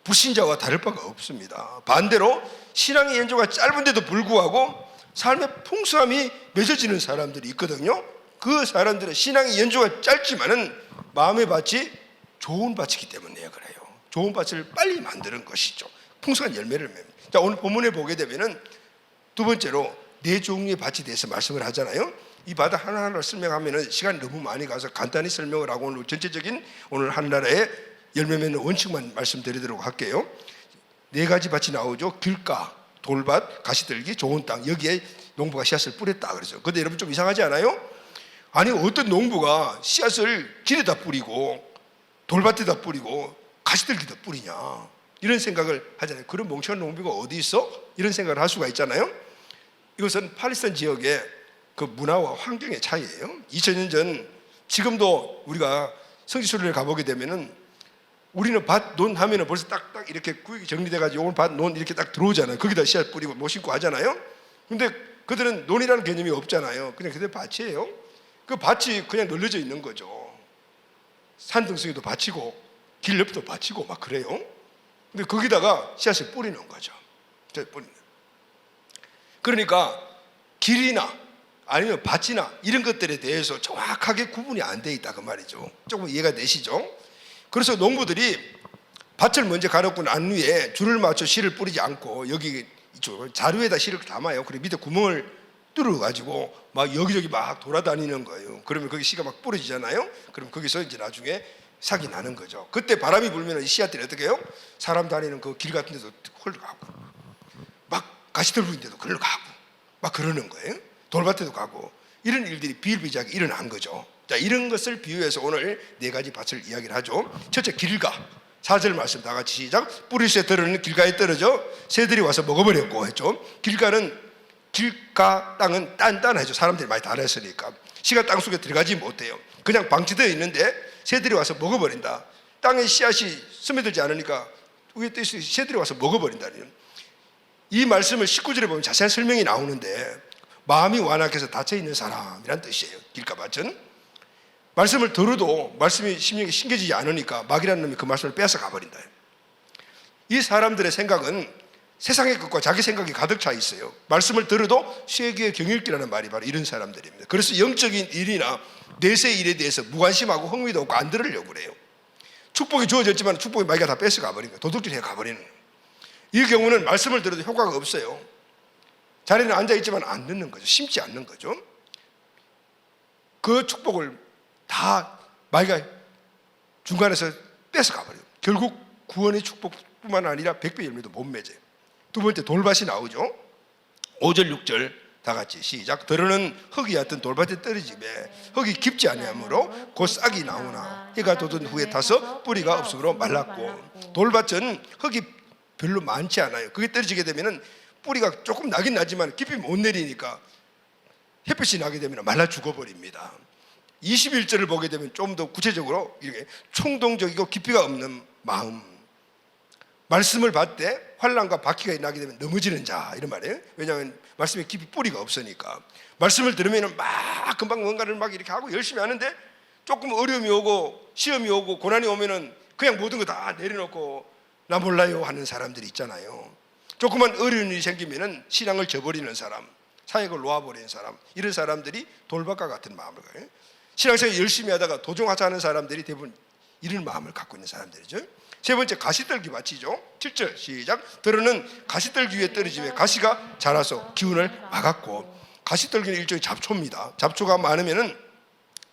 불신자와 다를 바가 없습니다. 반대로 신앙의 연조가 짧은데도 불구하고 삶의 풍성함이 맺어지는 사람들이 있거든요. 그 사람들은 신앙의 연조가 짧지만은 마음의 밭이 좋은 밭이기 때문에 그래요. 좋은 밭을 빨리 만드는 것이죠. 풍성한 열매를 맺는. 자, 오늘 본문에 보게 되면은 두 번째로 네 종류의 밭에 대해서 말씀을 하잖아요. 이 밭을 하나하나 설명하면은 시간이 너무 많이 가서 간단히 설명을 하고 오늘 전체적인 오늘 하나라의 열매 맺는 원칙만 말씀드리도록 할게요. 네 가지 밭이 나오죠. 길가, 돌밭, 가시들기, 좋은 땅. 여기에 농부가 씨앗을 뿌렸다 그러죠. 근데 여러분 좀 이상하지 않아요? 아니, 어떤 농부가 씨앗을 길에다 뿌리고 돌밭에다 뿌리고 가시들기다 뿌리냐, 이런 생각을 하잖아요. 그런 멍청한 농부가 어디 있어? 이런 생각을 할 수가 있잖아요. 이것은 팔레스타인 지역의 그 문화와 환경의 차이예요. 2000년 전, 지금도 우리가 성지순례를 가보게 되면은 우리는 밭, 논 하면은 벌써 딱딱 이렇게 구역이 정리돼가지고 오늘 밭, 논 이렇게 딱 들어오잖아요. 거기다 씨앗 뿌리고 못 심고 하잖아요. 근데 그들은 논이라는 개념이 없잖아요. 그냥 그들 밭이에요. 그 밭이 그냥 널려져 있는 거죠. 산등성에도 밭이고 길 옆도 밭이고 막 그래요. 근데 거기다가 씨앗을 뿌리는 거죠. 그러니까 길이나 아니면 밭이나 이런 것들에 대해서 정확하게 구분이 안 돼 있다 그 말이죠. 조금 이해가 되시죠? 그래서 농부들이 밭을 먼저 가놓고 난 후에 줄을 맞춰 씨를 뿌리지 않고 여기 이쪽 자루에다 씨를 담아요. 그리고 밑에 구멍을 뚫어가지고 막 여기저기 막 돌아다니는 거예요. 그러면 거기 씨가 막 뿌려지잖아요. 그럼 거기서 이제 나중에 삭이 나는 거죠. 그때 바람이 불면 씨앗들이 어떻게 해요? 사람 다니는 그 길 같은 데도 흘러가고 막 가시떨굴인데도 흘러가고 막 그러는 거예요. 돌밭에도 가고 이런 일들이 비일비재하게 일어난 거죠. 자, 이런 것을 비유해서 오늘 네 가지 밭을 이야기를 하죠. 첫째, 길가. 4절 말씀 다 같이 시작. 뿌리새 떨어는 길가에 떨어져 새들이 와서 먹어버렸고 했죠. 길가 땅은 단단하죠. 사람들이 많이 달았으니까 씨가 땅 속에 들어가지 못해요. 그냥 방치되어 있는데 새들이 와서 먹어버린다. 땅에 씨앗이 스며들지 않으니까 위에 떠 있으니 새들이 와서 먹어버린다는, 이 말씀을 19절에 보면 자세한 설명이 나오는데 마음이 완악해서 닫혀있는 사람이란 뜻이에요. 길가밭은 말씀을 들어도 말씀이 심령에 심겨지지 않으니까 마귀라는 놈이 그 말씀을 빼앗아 가버린다. 이 사람들의 생각은 세상의 것과 자기 생각이 가득 차 있어요. 말씀을 들어도 쇠기의 경읽기라는 말이 바로 이런 사람들입니다. 그래서 영적인 일이나 내세 일에 대해서 무관심하고 흥미도 없고 안 들으려고 그래요. 축복이 주어졌지만 축복이 마귀가 다 뺏어가 버린 거예요. 도둑질해 가버리는 거예요. 이 경우는 말씀을 들어도 효과가 없어요. 자리는 앉아있지만 안 듣는 거죠. 심지 않는 거죠. 그 축복을 다 마귀가 중간에서 뺏어가 버려요. 결국 구원의 축복뿐만 아니라 100배 열매도 못 맺어요. 두 번째 돌밭이 나오죠. 5절 6절 다 같이 시작. 들으는 흙이 얕은 돌밭에 떨어지매 흙이 깊지 아니하므로 곧 싹이 나오나 해가 돋은 후에 타서 뿌리가 없으므로 말랐고, 돌밭은 흙이 별로 많지 않아요. 그게 떨어지게 되면은 뿌리가 조금 나긴 나지만 깊이 못 내리니까 햇빛이 나게 되면 말라 죽어버립니다. 21절을 보게 되면 좀 더 구체적으로 이렇게 충동적이고 깊이가 없는 마음, 말씀을 받되 환난과 박해가 나게 되면 넘어지는 자, 이런 말이에요. 왜냐하면 말씀에 깊이 뿌리가 없으니까. 말씀을 들으면 막 금방 뭔가를 막 이렇게 하고 열심히 하는데 조금 어려움이 오고 시험이 오고 고난이 오면은 그냥 모든 거 다 내려놓고 나 몰라요 하는 사람들이 있잖아요. 조그만 어려운 일이 생기면은 신앙을 저버리는 사람, 사역을 놓아버리는 사람, 이런 사람들이 돌밭과 같은 마음을 가요. 신앙생활 열심히 하다가 도종하자는 사람들이 대부분 이런 마음을 갖고 있는 사람들이죠. 세 번째, 가시떨기 밭이죠. 7절 시작. 들으는 가시떨기 위에 떨어지며 가시가 자라서 기운을 막았고, 가시떨기는 일종의 잡초입니다. 잡초가 많으면은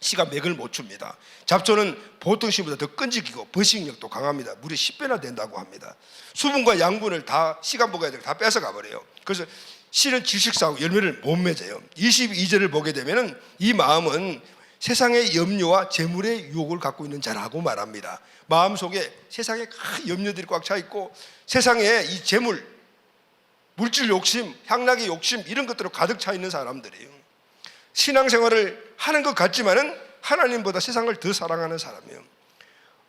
씨가 맥을 못 줍니다. 잡초는 보통 씨보다 더 끈질기고 번식력도 강합니다. 무려 10배나 된다고 합니다. 수분과 양분을 다 씨가 먹어야 되고 다 뺏어가 버려요. 그래서 씨는 질식사하고 열매를 못 맺어요. 22절을 보게 되면은 이 마음은 세상의 염려와 재물의 유혹을 갖고 있는 자라고 말합니다. 마음속에 세상에 큰 염려들이 꽉 차 있고 세상에 이 재물, 물질 욕심, 향락의 욕심, 이런 것들로 가득 차 있는 사람들이에요. 신앙생활을 하는 것 같지만은 하나님보다 세상을 더 사랑하는 사람이에요.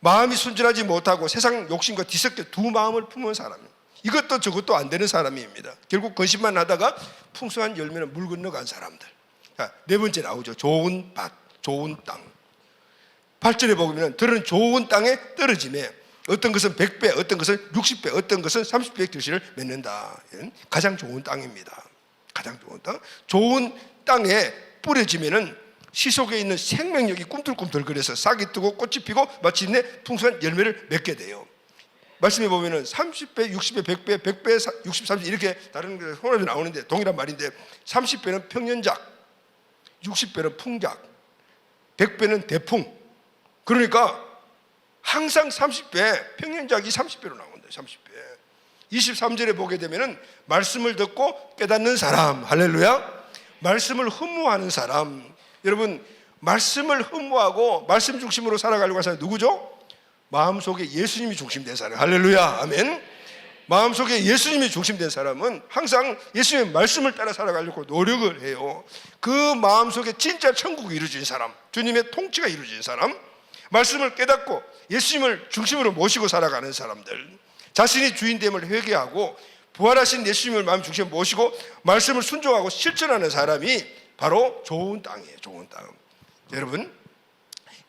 마음이 순진하지 못하고 세상 욕심과 뒤섞여 두 마음을 품은 사람이에요. 이것도 저것도 안 되는 사람입니다. 결국 거짓만 하다가 풍성한 열매는 물 건너간 사람들. 자, 네 번째 나오죠. 좋은 밭, 좋은 땅. 8절에 보면 들은 좋은 땅에 떨어지며 어떤 것은 100배, 어떤 것은 60배, 어떤 것은 30배 결실을 맺는다. 가장 좋은 땅입니다. 가장 좋은 땅. 좋은 땅에 뿌려지면은 씨 속에 있는 생명력이 꿈틀꿈틀거려서 싹이 뜨고 꽃이 피고 마침내 풍성한 열매를 맺게 돼요. 말씀해 보면은 30배, 60배, 100배, 100배, 60, 30 이렇게 다른 혼합이 나오는데 동일한 말인데 30배는 평년작, 60배는 풍작, 100배는 대풍. 그러니까 항상 30배, 평년작이 30배로 나온다. 30배. 23절에 보게 되면은 말씀을 듣고 깨닫는 사람, 할렐루야. 말씀을 흠모하는 사람. 여러분, 말씀을 흠모하고 말씀 중심으로 살아가려고 하는 사람이 누구죠? 마음속에 예수님이 중심된 사람. 할렐루야, 아멘. 마음속에 예수님이 중심된 사람은 항상 예수님의 말씀을 따라 살아가려고 노력을 해요. 그 마음속에 진짜 천국이 이루어진 사람, 주님의 통치가 이루어진 사람, 말씀을 깨닫고 예수님을 중심으로 모시고 살아가는 사람들, 자신이 주인됨을 회개하고 부활하신 예수님을 마음 중심에 모시고 말씀을 순종하고 실천하는 사람이 바로 좋은 땅이에요. 좋은 땅. 여러분,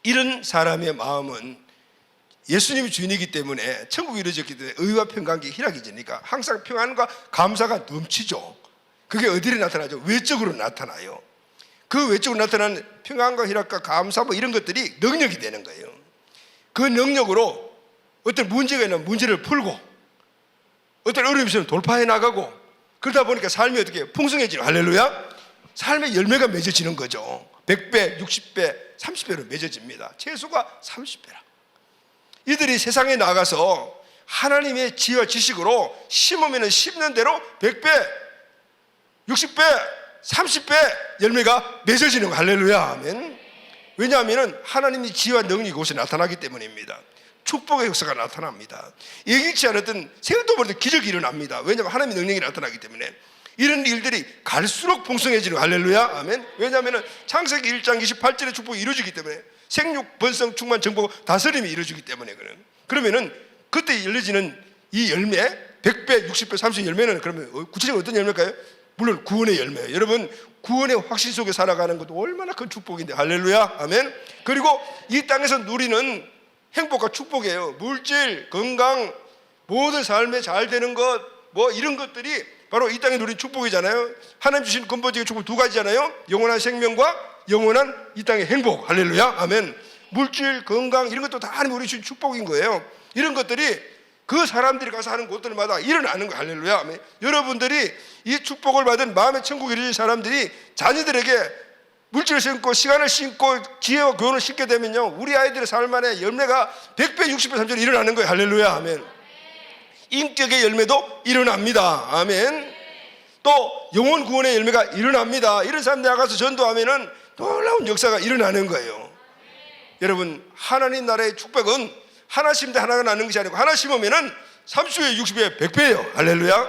이런 사람의 마음은 예수님이 주인이기 때문에 천국이 이루어졌기 때문에 의와 평강이 희락이지니까 항상 평안과 감사가 넘치죠. 그게 어디에 나타나죠? 외적으로 나타나요. 그 외적으로 나타나는 평안과 희락과 감사 뭐 이런 것들이 능력이 되는 거예요. 그 능력으로 어떤 문제가 있는 문제를 풀고 어떤 어려움이 있으면 돌파해 나가고 그러다 보니까 삶이 어떻게 풍성해지는, 할렐루야. 삶의 열매가 맺어지는 거죠. 100배, 60배, 30배로 맺어집니다. 최소가 30배라. 이들이 세상에 나가서 하나님의 지혜와 지식으로 심으면 심는 대로 100배, 60배, 30배 열매가 맺어지는 거, 할렐루야, 아멘. 왜냐하면 하나님의 지혜와 능력이 그곳에 나타나기 때문입니다. 축복의 역사가 나타납니다. 예기치 않았던 생각도 못했던 기적이 일어납니다. 왜냐하면 하나님의 능력이 나타나기 때문에. 이런 일들이 갈수록 풍성해지는, 할렐루야, 아멘. 왜냐하면 창세기 1장 28절의 축복이 이루어지기 때문에, 생육, 번성, 충만, 정복, 다스림이 이루어지기 때문에. 그러면은 그때 열려지는 이 열매, 100배, 60배, 30배 열매는 그러면 구체적으로 어떤 열매일까요? 물론 구원의 열매예요. 여러분, 구원의 확신 속에 살아가는 것도 얼마나 큰 축복인데, 할렐루야, 아멘. 그리고 이 땅에서 누리는 행복과 축복이에요. 물질, 건강, 모든 삶에 잘 되는 것, 뭐 이런 것들이 바로 이 땅에 누린 축복이잖아요. 하나님 주신 근본적인 축복 두 가지잖아요. 영원한 생명과 영원한 이 땅의 행복. 할렐루야. 아멘. 물질, 건강 이런 것도 다 하나님 우리 주신 축복인 거예요. 이런 것들이 그 사람들이 가서 하는 곳들마다 일어나는 거예요. 할렐루야. 아멘. 여러분들이 이 축복을 받은 마음의 천국에 이르는 사람들이 자녀들에게 물질을 심고 시간을 심고 지혜와 교훈을 심게 되면요, 우리 아이들의 삶 안에 열매가 100배, 60배, 30배 일어나는 거예요. 할렐루야. 아멘. 인격의 열매도 일어납니다. 아멘. 또 영혼 구원의 열매가 일어납니다. 이런 사람들 나가서 전도하면은 놀라운 역사가 일어나는 거예요. 여러분, 하나님 나라의 축복은 하나 심되 하나가 나는 것이 아니고 하나 심으면은 30배, 60배, 100배예요. 할렐루야.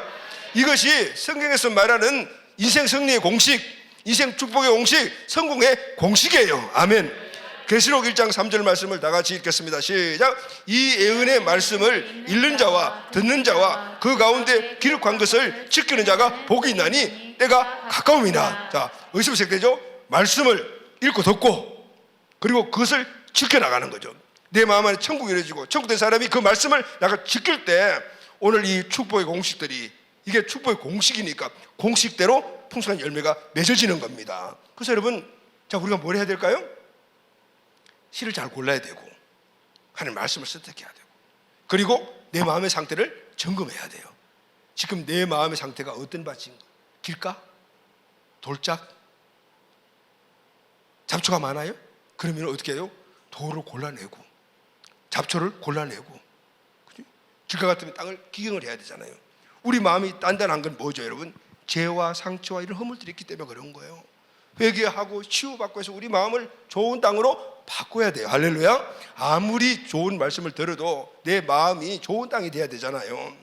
이것이 성경에서 말하는 인생 승리의 공식, 인생 축복의 공식, 성공의 공식이에요. 아멘. 계시록 1장 3절 말씀을 다 같이 읽겠습니다. 시작. 이 예언의 말씀을 읽는 자와 듣는 자와 그 가운데 기록한 것을 지키는 자가 복이 있나니 때가 가까움이다. 자, 어디서 시작되죠? 말씀을 읽고 듣고 그리고 그것을 지켜나가는 거죠. 내 마음 안에 천국이 이루어지고 천국된 사람이 그 말씀을 나가 지킬 때 오늘 이 축복의 공식들이, 이게 축복의 공식이니까 공식대로 풍성한 열매가 맺어지는 겁니다. 그래서 여러분, 자, 우리가 뭘 해야 될까요? 실을 잘 골라야 되고 하나님 말씀을 선택해야 되고 그리고 내 마음의 상태를 점검해야 돼요. 지금 내 마음의 상태가 어떤 밭인가? 길가? 돌짝? 잡초가 많아요? 그러면 어떻게 해요? 돌을 골라내고 잡초를 골라내고, 그죠? 길가 같으면 땅을 기경을 해야 되잖아요. 우리 마음이 단단한 건 뭐죠, 여러분? 죄와 상처와 이런 허물들이 있기 때문에 그런 거예요. 회개하고 치유받고 해서 우리 마음을 좋은 땅으로 바꿔야 돼요. 할렐루야. 아무리 좋은 말씀을 들어도 내 마음이 좋은 땅이 돼야 되잖아요.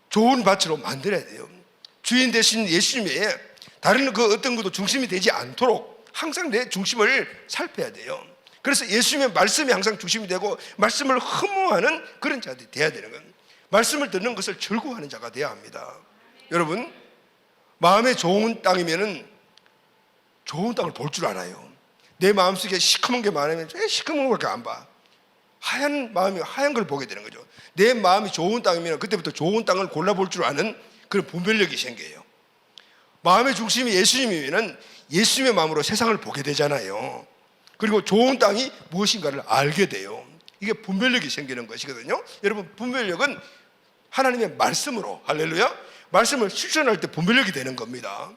좋은 밭으로 만들어야 돼요. 주인 대신 예수님의 다른 그 어떤 것도 중심이 되지 않도록 항상 내 중심을 살펴야 돼요. 그래서 예수님의 말씀이 항상 중심이 되고 말씀을 흠모하는 그런 자들이 돼야 되는 건, 말씀을 듣는 것을 즐거워하는 자가 돼야 합니다. 여러분, 마음에 좋은 땅이면은 좋은 땅을 볼 줄 알아요. 내 마음속에 시커먼 게 많으면 왜 시커먼 걸 안 봐? 하얀 마음이 하얀 걸 보게 되는 거죠. 내 마음이 좋은 땅이면 그때부터 좋은 땅을 골라볼 줄 아는 그런 분별력이 생겨요. 마음의 중심이 예수님이면은 예수님의 마음으로 세상을 보게 되잖아요. 그리고 좋은 땅이 무엇인가를 알게 돼요. 이게 분별력이 생기는 것이거든요. 여러분, 분별력은 하나님의 말씀으로, 할렐루야, 말씀을 실천할 때 분별력이 되는 겁니다.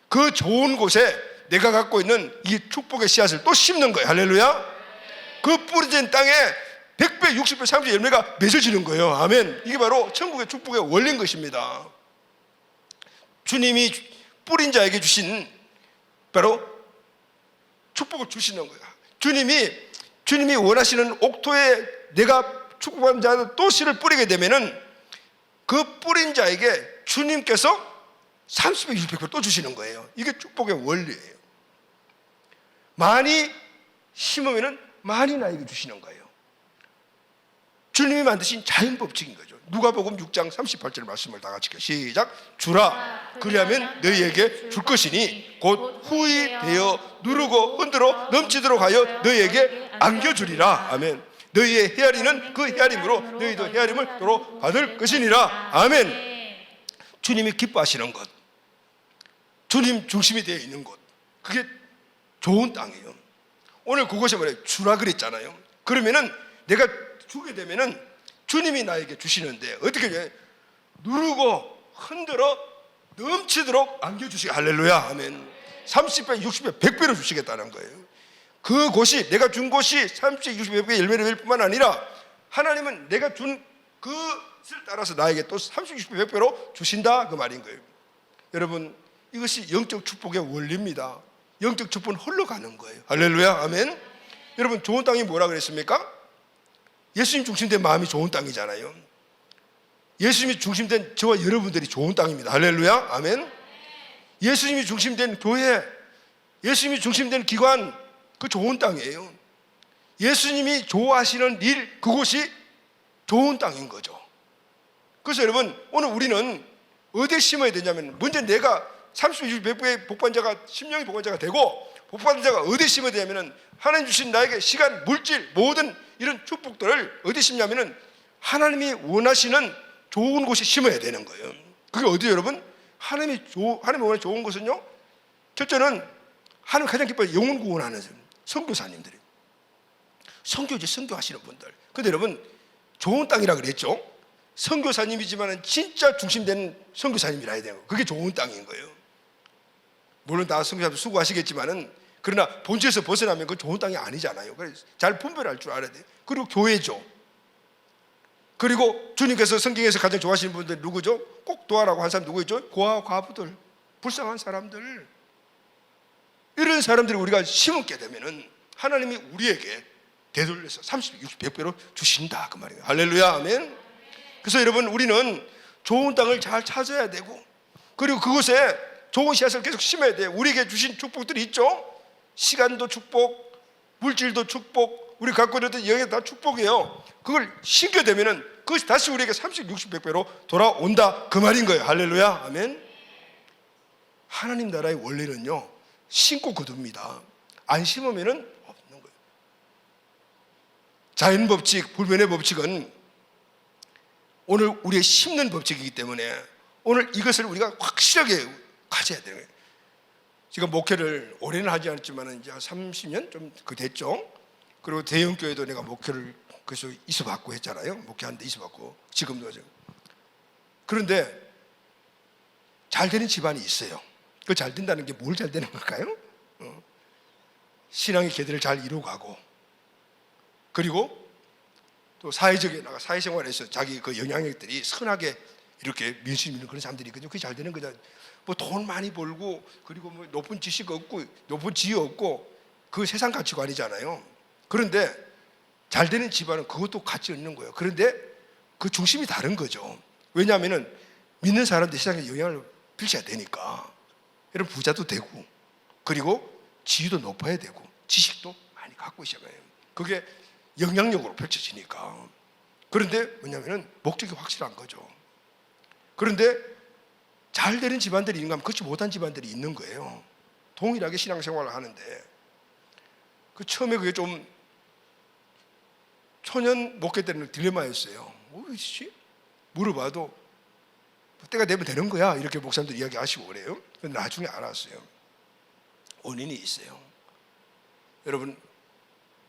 그 좋은 곳에 내가 갖고 있는 이 축복의 씨앗을 또 심는 거예요. 할렐루야. 그 뿌려진 땅에 100배, 60배, 30배 열매가 맺어지는 거예요. 아멘. 이게 바로 천국의 축복의 원리인 것입니다. 주님이 뿌린 자에게 주신 바로 축복을 주시는 거예요. 주님이 원하시는 옥토에 내가 축복받은 자는 또 씨를 뿌리게 되면은 그 뿌린 자에게 주님께서 30배, 60배 또 주시는 거예요. 이게 축복의 원리예요. 많이 심으면 많이 나에게 주시는 거예요. 주님이 만드신 자연 법칙인 거죠. 누가복음 6장 38절 말씀을 다 같이 시작. 주라, 그리하면 너희에게 줄 것이니 곧 후히 되어 누르고 흔들어 넘치도록 하여 너희에게 안겨주리라. 아멘. 너희의 헤아리는 그 헤아림으로 너희도 헤아림을 도로 받을 것이니라. 아멘. 주님이 기뻐하시는 것, 주님 중심이 되어 있는 곳, 그게 좋은 땅이에요. 오늘 그것이 뭐래요? 주라 그랬잖아요. 그러면은 내가 주게 되면은 주님이 나에게 주시는데 어떻게 해요? 누르고 흔들어 넘치도록 안겨주시게. 할렐루야. 아멘. 30배, 60배, 100배로 주시겠다는 거예요. 그곳이, 내가 준 곳이 30, 60, 100배 열매를 맺을 뿐만 아니라 하나님은 내가 준 그것을 따라서 나에게 또 30, 60배, 100배로 주신다, 그 말인 거예요. 여러분, 이것이 영적 축복의 원리입니다. 영적 축복은 흘러가는 거예요. 할렐루야. 아멘. 여러분, 좋은 땅이 뭐라 그랬습니까? 예수님 중심된 마음이 좋은 땅이잖아요. 예수님이 중심된 저와 여러분들이 좋은 땅입니다. 할렐루야. 아멘. 예수님이 중심된 교회, 예수님이 중심된 기관, 그 좋은 땅이에요. 예수님이 좋아하시는 일, 그곳이 좋은 땅인 거죠. 그래서 여러분, 오늘 우리는 어디에 심어야 되냐면, 먼저 내가 30, 60, 100배의 복받자가, 심령의 복받자가 되고, 복받은 자가 어디에 심어야 되냐면, 하나님 주신 나에게 시간, 물질, 모든 이런 축복들을 어디에 심냐면은 하나님이 원하시는 좋은 곳에 심어야 되는 거예요. 그게 어디예요, 여러분? 하나님이 원하는 좋은 곳은요, 첫째는 하나님 가장 기뻐요. 영혼 구원하는 선교사님들이, 선교지 선교하시는 분들. 근데 여러분, 좋은 땅이라 그랬죠. 선교사님이지만 진짜 중심되는 선교사님이라 해야 돼요. 그게 좋은 땅인 거예요. 물론 다 선교사도 수고하시겠지만은, 그러나 본질에서 벗어나면 그 좋은 땅이 아니잖아요. 그래서 잘 분별할 줄 알아야 돼요. 그리고 교회죠. 그리고 주님께서 성경에서 가장 좋아하시는 분들 누구죠? 꼭 도와라고 한 사람 누구 있죠? 고아와 과부들, 불쌍한 사람들. 이런 사람들을 우리가 심게 되면은 하나님이 우리에게 되돌려서 30, 60, 100배로 주신다, 그 말이에요. 할렐루야, 아멘. 그래서 여러분, 우리는 좋은 땅을 잘 찾아야 되고, 그리고 그곳에 좋은 씨앗을 계속 심어야 돼요. 우리에게 주신 축복들이 있죠. 시간도 축복, 물질도 축복, 우리 갖고 있는 영이 다 축복이에요. 그걸 심게 되면은 그것이 다시 우리에게 30, 60, 100배로 돌아온다, 그 말인 거예요. 할렐루야, 아멘. 하나님 나라의 원리는요, 심고 거둡니다. 안 심으면은 없는 거예요. 자연 법칙, 불변의 법칙은 오늘 우리의 심는 법칙이기 때문에 오늘 이것을 우리가 확실하게 가져야 되는 거예요. 제가 목회를 오래는 하지 않았지만 이제 30년 좀 됐죠. 그리고 대형교회도 내가 목회를 그래서 있어봤고 했잖아요. 목회하는데 있어봤고 지금도 하죠. 그런데 잘 되는 집안이 있어요. 그 잘 된다는 게 뭘 잘 되는 걸까요? 신앙의 계대를 잘 이루어가고, 그리고 또 사회생활에서 자기 그 영향력들이 선하게 이렇게 민심 있는 그런 사람들이 있거든요. 그게 잘 되는 거죠. 뭐 돈 많이 벌고, 그리고 뭐 높은 지식 없고, 높은 지위 없고, 그 세상 가치관이잖아요. 그런데 잘 되는 집안은 그것도 가치 있는 거예요. 그런데 그 중심이 다른 거죠. 왜냐하면은 믿는 사람들이 세상에 영향을 필쳐야 되니까. 여러분, 부자도 되고, 그리고 지위도 높아야 되고, 지식도 많이 갖고 있어야 해요. 그게 영향력으로 펼쳐지니까. 그런데 뭐냐면은 목적이 확실한 거죠. 그런데 잘 되는 집안들이 있는가 하면 그렇지 못한 집안들이 있는 거예요. 동일하게 신앙생활을 하는데, 그 처음에 그게 좀 초년 목회 때는 딜레마였어요. 뭐지? 물어봐도 때가 되면 되는 거야, 이렇게 목사님들 이야기하시고 그래요. 근데 나중에 알았어요. 원인이 있어요. 여러분,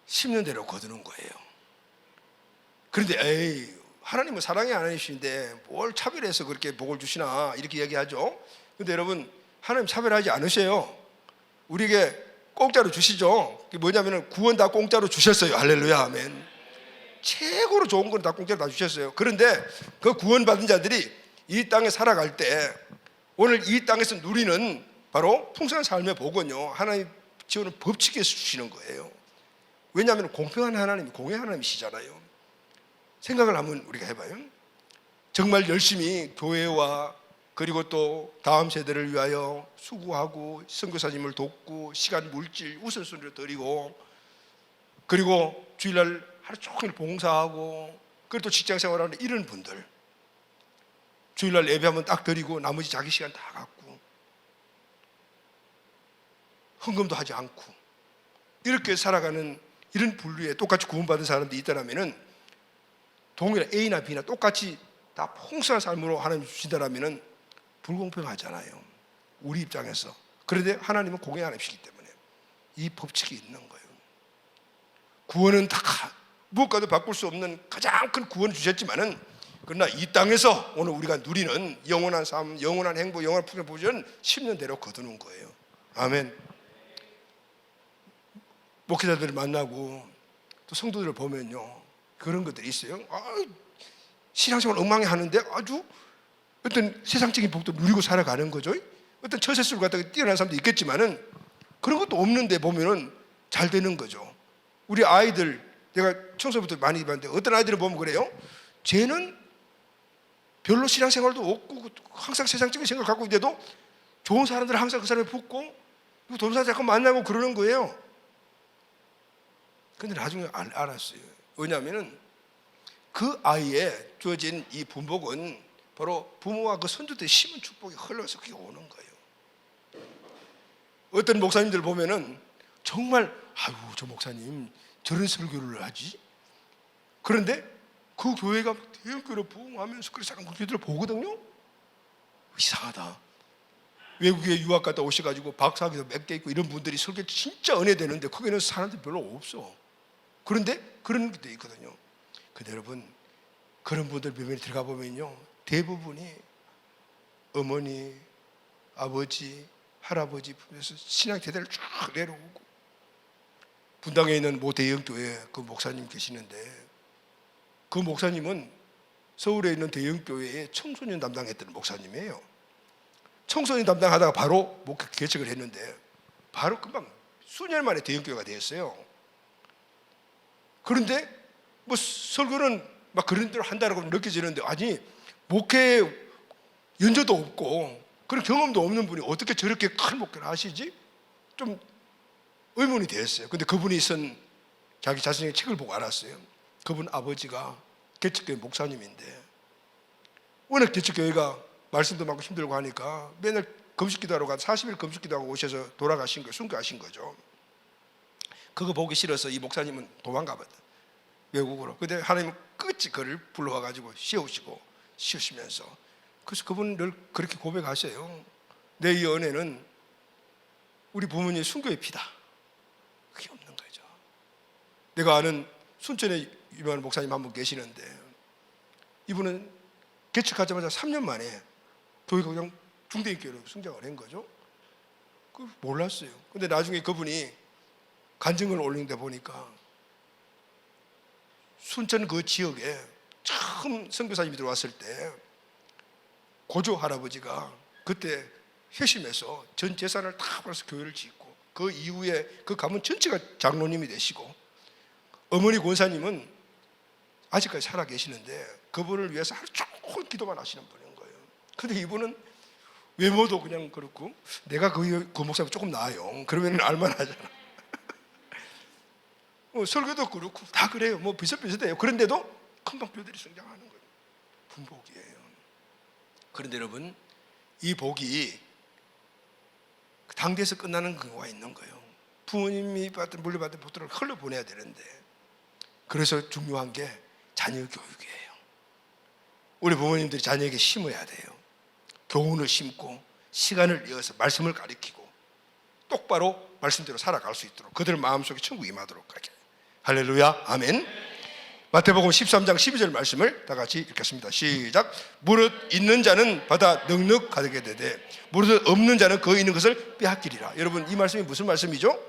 심는 대로 거두는 거예요. 그런데 에이, 하나님은 사랑의 하나님이신데 뭘 차별해서 그렇게 복을 주시나, 이렇게 이야기하죠. 근데 여러분, 하나님 차별하지 않으세요. 우리에게 공짜로 주시죠. 그게 뭐냐면 구원 다 공짜로 주셨어요. 할렐루야, 아멘. 최고로 좋은 건 다 공짜로 다 주셨어요. 그런데 그 구원받은 자들이 이 땅에 살아갈 때 오늘 이 땅에서 누리는 바로 풍성한 삶의 복은요, 하나님 지어놓은 법칙에서 주시는 거예요. 왜냐하면 공평한 하나님이, 공의 하나님이시잖아요. 생각을 한번 우리가 해봐요. 정말 열심히 교회와 그리고 또 다음 세대를 위하여 수고하고 선교사님을 돕고 시간, 물질 우선순위로 드리고, 그리고 주일날 하루 종일 봉사하고, 그리고 또 직장생활하는 이런 분들, 주일날 예배하면 딱 드리고 나머지 자기 시간 다 갖고 헌금도 하지 않고 이렇게 살아가는 이런 분류에 똑같이 구원받은 사람들이 있다라면은, 동일한 A나 B나 똑같이 다 풍성한 삶으로 하나님 주신다라면은 불공평하잖아요, 우리 입장에서. 그런데 하나님은 공의 하나님이시기 때문에 이 법칙이 있는 거예요. 구원은 다 무엇과도 바꿀 수 없는 가장 큰 구원을 주셨지만은, 그러나 이 땅에서 오늘 우리가 누리는 영원한 삶, 영원한 행복, 영원한 풍요를 보여주는 10년 대로 거두는 거예요. 아멘. 목회자들을 만나고 또 성도들을 보면요, 그런 것들이 있어요. 신앙생활 엉망이 하는데 아주 어떤 세상적인 복도 누리고 살아가는 거죠. 어떤 처세술을 갖다가 뛰어난 사람도 있겠지만은 그런 것도 없는데 보면은 잘 되는 거죠. 우리 아이들, 내가 청소부터 많이 봤는데 어떤 아이들을 보면 그래요. 쟤는 별로 신앙생활도 없고 항상 세상적인 생각을 갖고 있는데도 좋은 사람들은 항상 그 사람에 붙고, 그리고 돈 사람 자꾸 만나고 그러는 거예요. 근데 나중에 알았어요. 왜냐하면은 그 아이에 주어진 이 분복은 바로 부모와 그 선조들의 심은 축복이 흘러서 그게 오는 거예요. 어떤 목사님들 보면은 정말 아유, 저 목사님 저런 설교를 하지? 그런데 그 교회가 대형교회로 부흥하면서 그런 사람 그 교회들을 보거든요. 이상하다. 외국에 유학 갔다 오셔가지고 박사학위도 몇 개 있고 이런 분들이 설교 진짜 은혜되는데 거기는 사람들이 별로 없어. 그런데 그런 것도 있거든요. 근데 여러분, 그런 분들 몇몇 들어가 보면요, 대부분이 어머니, 아버지, 할아버지 품에서 신앙 대대를 쭉 내려오고, 분당에 있는 모 대형교회 그 목사님 계시는데, 그 목사님은 서울에 있는 대형교회에 청소년 담당했던 목사님이에요. 청소년 담당하다가 바로 목회 개척을 했는데 바로 금방 수년 만에 대형교회가 되었어요. 그런데 뭐 설교는 막 그런 대로 한다라고 느껴지는데, 아니 목회 연조도 없고 그런 경험도 없는 분이 어떻게 저렇게 큰 목회를 하시지? 좀 의문이 되었어요. 근데 그분이 쓴 자기 자신의 책을 보고 알았어요. 그분 아버지가 개척교회 목사님인데, 워낙 개척교회가 말씀도 많고 힘들고 하니까 맨날 금식기도하러 가 40일 금식기도하고 오셔서 돌아가신 거예요. 순교하신 거죠. 그거 보기 싫어서 이 목사님은 도망가봤다, 외국으로. 근데 하나님은 끝이 그를 불러와가지고 씌우시면서, 그래서 그분은 늘 그렇게 고백하셔요. 내 이 은혜는 우리 부모님 순교의 피다. 그게 없는 거죠. 내가 아는 순천에 유명한 목사님 한 분 계시는데, 이분은 개척하자마자 3년 만에 교회가 그냥 중대인교회로 성장을 한 거죠. 그 몰랐어요. 근데 나중에 그분이 간증을 올린 데 보니까 순천 그 지역에 처음 선교사님이 들어왔을 때 고조 할아버지가 그때 회심해서 전 재산을 다 벌어서 교회를 짓고, 그 이후에 그 가문 전체가 장로님이 되시고, 어머니 권사님은 아직까지 살아 계시는데 그분을 위해서 하루 종일 기도만 하시는 분인 거예요. 근데 이분은 외모도 그냥 그렇고, 내가 그 목사님 조금 나아요. 그러면 알만하잖아. 설교도 그렇고 다 그래요. 뭐 비슷비슷해요. 그런데도 금방 뼈들이 성장하는 거예요. 분복이에요. 그런데 여러분, 이 복이 당대에서 끝나는 경우가 있는 거예요. 부모님이 물려받은 복들을 흘려보내야 되는데, 그래서 중요한 게 자녀 교육이에요. 우리 부모님들이 자녀에게 심어야 돼요. 교훈을 심고 시간을 이어서 말씀을 가르치고 똑바로 말씀대로 살아갈 수 있도록 그들 마음속에 천국이 임하도록 하게. 할렐루야, 아멘. 마태복음 13장 12절 말씀을 다 같이 읽겠습니다. 시작. 무릇 있는 자는 받아 넉넉하게 되되 무릇 없는 자는 그 있는 것을 빼앗기리라. 여러분, 이 말씀이 무슨 말씀이죠?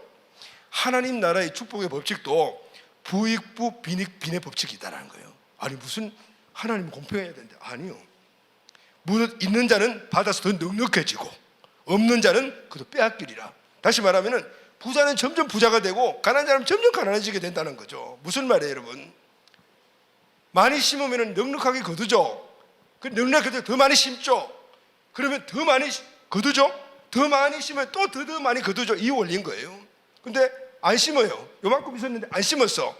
하나님 나라의 축복의 법칙도 부익부 빈익빈의 법칙이 있다는 거예요. 아니 무슨 하나님 공평해야 되는데, 아니요. 무릇 있는 자는 받아서 더 넉넉해지고 없는 자는 그도 빼앗기리라. 다시 말하면 부자는 점점 부자가 되고 가난한 자는 점점 가난해지게 된다는 거죠. 무슨 말이에요 여러분? 많이 심으면 넉넉하게 거두죠. 그 넉넉하게 더 많이 심죠. 그러면 더 많이 거두죠. 더 많이 심으면 또 더 많이 거두죠. 이 원리인 거예요. 근데 안 심어요. 요만큼 있었는데 안 심었어.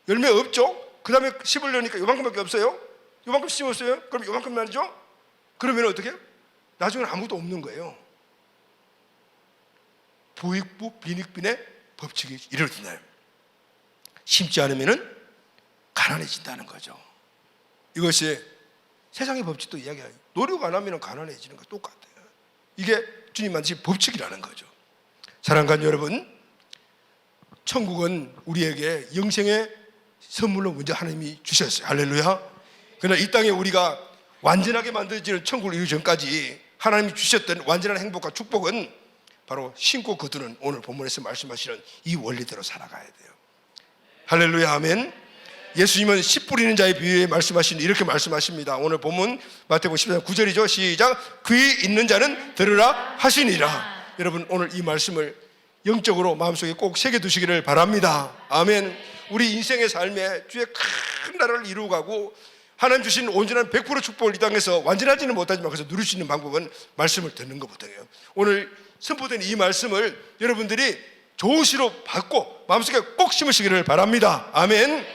열매 없죠. 그 다음에 심으려니까 요만큼밖에 없어요. 요만큼 심었어요. 그럼 요만큼 나죠. 그러면 어떻게 해요? 나중에는 아무도 없는 거예요. 부익부 빈익빈의 법칙이 이루어진다. 심지 않으면 가난해진다는 거죠. 이것이 세상의 법칙도 이야기해요. 노력 안 하면 가난해지는 거 똑같아요. 이게 주님 만드신 법칙이라는 거죠. 사랑하는 여러분, 천국은 우리에게 영생의 선물로 먼저 하나님이 주셨어요. 할렐루야. 그러나 이 땅에 우리가 완전하게 만들어지는 천국을 이루기 전까지 하나님이 주셨던 완전한 행복과 축복은 바로 신고 거두는, 오늘 본문에서 말씀하시는 이 원리대로 살아가야 돼요. 할렐루야, 아멘. 예수님은 씨 뿌리는 자의 비유에 말씀하신 이렇게 말씀하십니다. 오늘 본문 마태복음 14장 9절이죠. 시작. 귀 있는 자는 들으라 하시니라. 여러분, 오늘 이 말씀을 영적으로 마음속에 꼭 새겨두시기를 바랍니다. 아멘. 우리 인생의 삶에 주의 큰 나라를 이루어가고 하나님 주신 온전한 100% 축복을 이 땅에서 완전하지는 못하지만 그래서 누릴 수 있는 방법은 말씀을 듣는 것부터예요. 오늘 선포된 이 말씀을 여러분들이 좋은 시로 받고 마음속에 꼭 심으시기를 바랍니다. 아멘.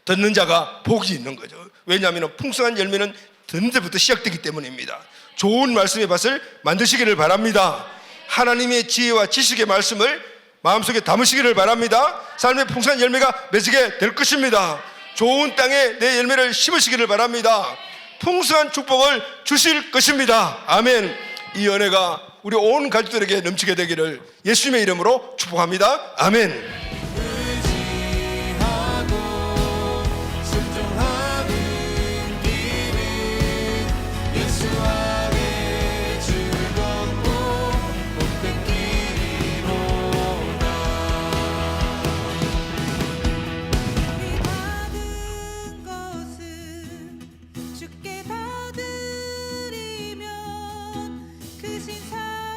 듣는 자가 복이 있는 거죠. 왜냐하면 풍성한 열매는 듣는 데부터 시작되기 때문입니다. 좋은 말씀의 밭을 만드시기를 바랍니다. 하나님의 지혜와 지식의 말씀을 마음속에 담으시기를 바랍니다. 삶의 풍성한 열매가 맺게 될 것입니다. 좋은 땅에 내 열매를 심으시기를 바랍니다. 풍성한 축복을 주실 것입니다. 아멘. 이 은혜가 우리 온 가족들에게 넘치게 되기를 예수님의 이름으로 축복합니다. 아멘. 주께 다 드리면 그 신사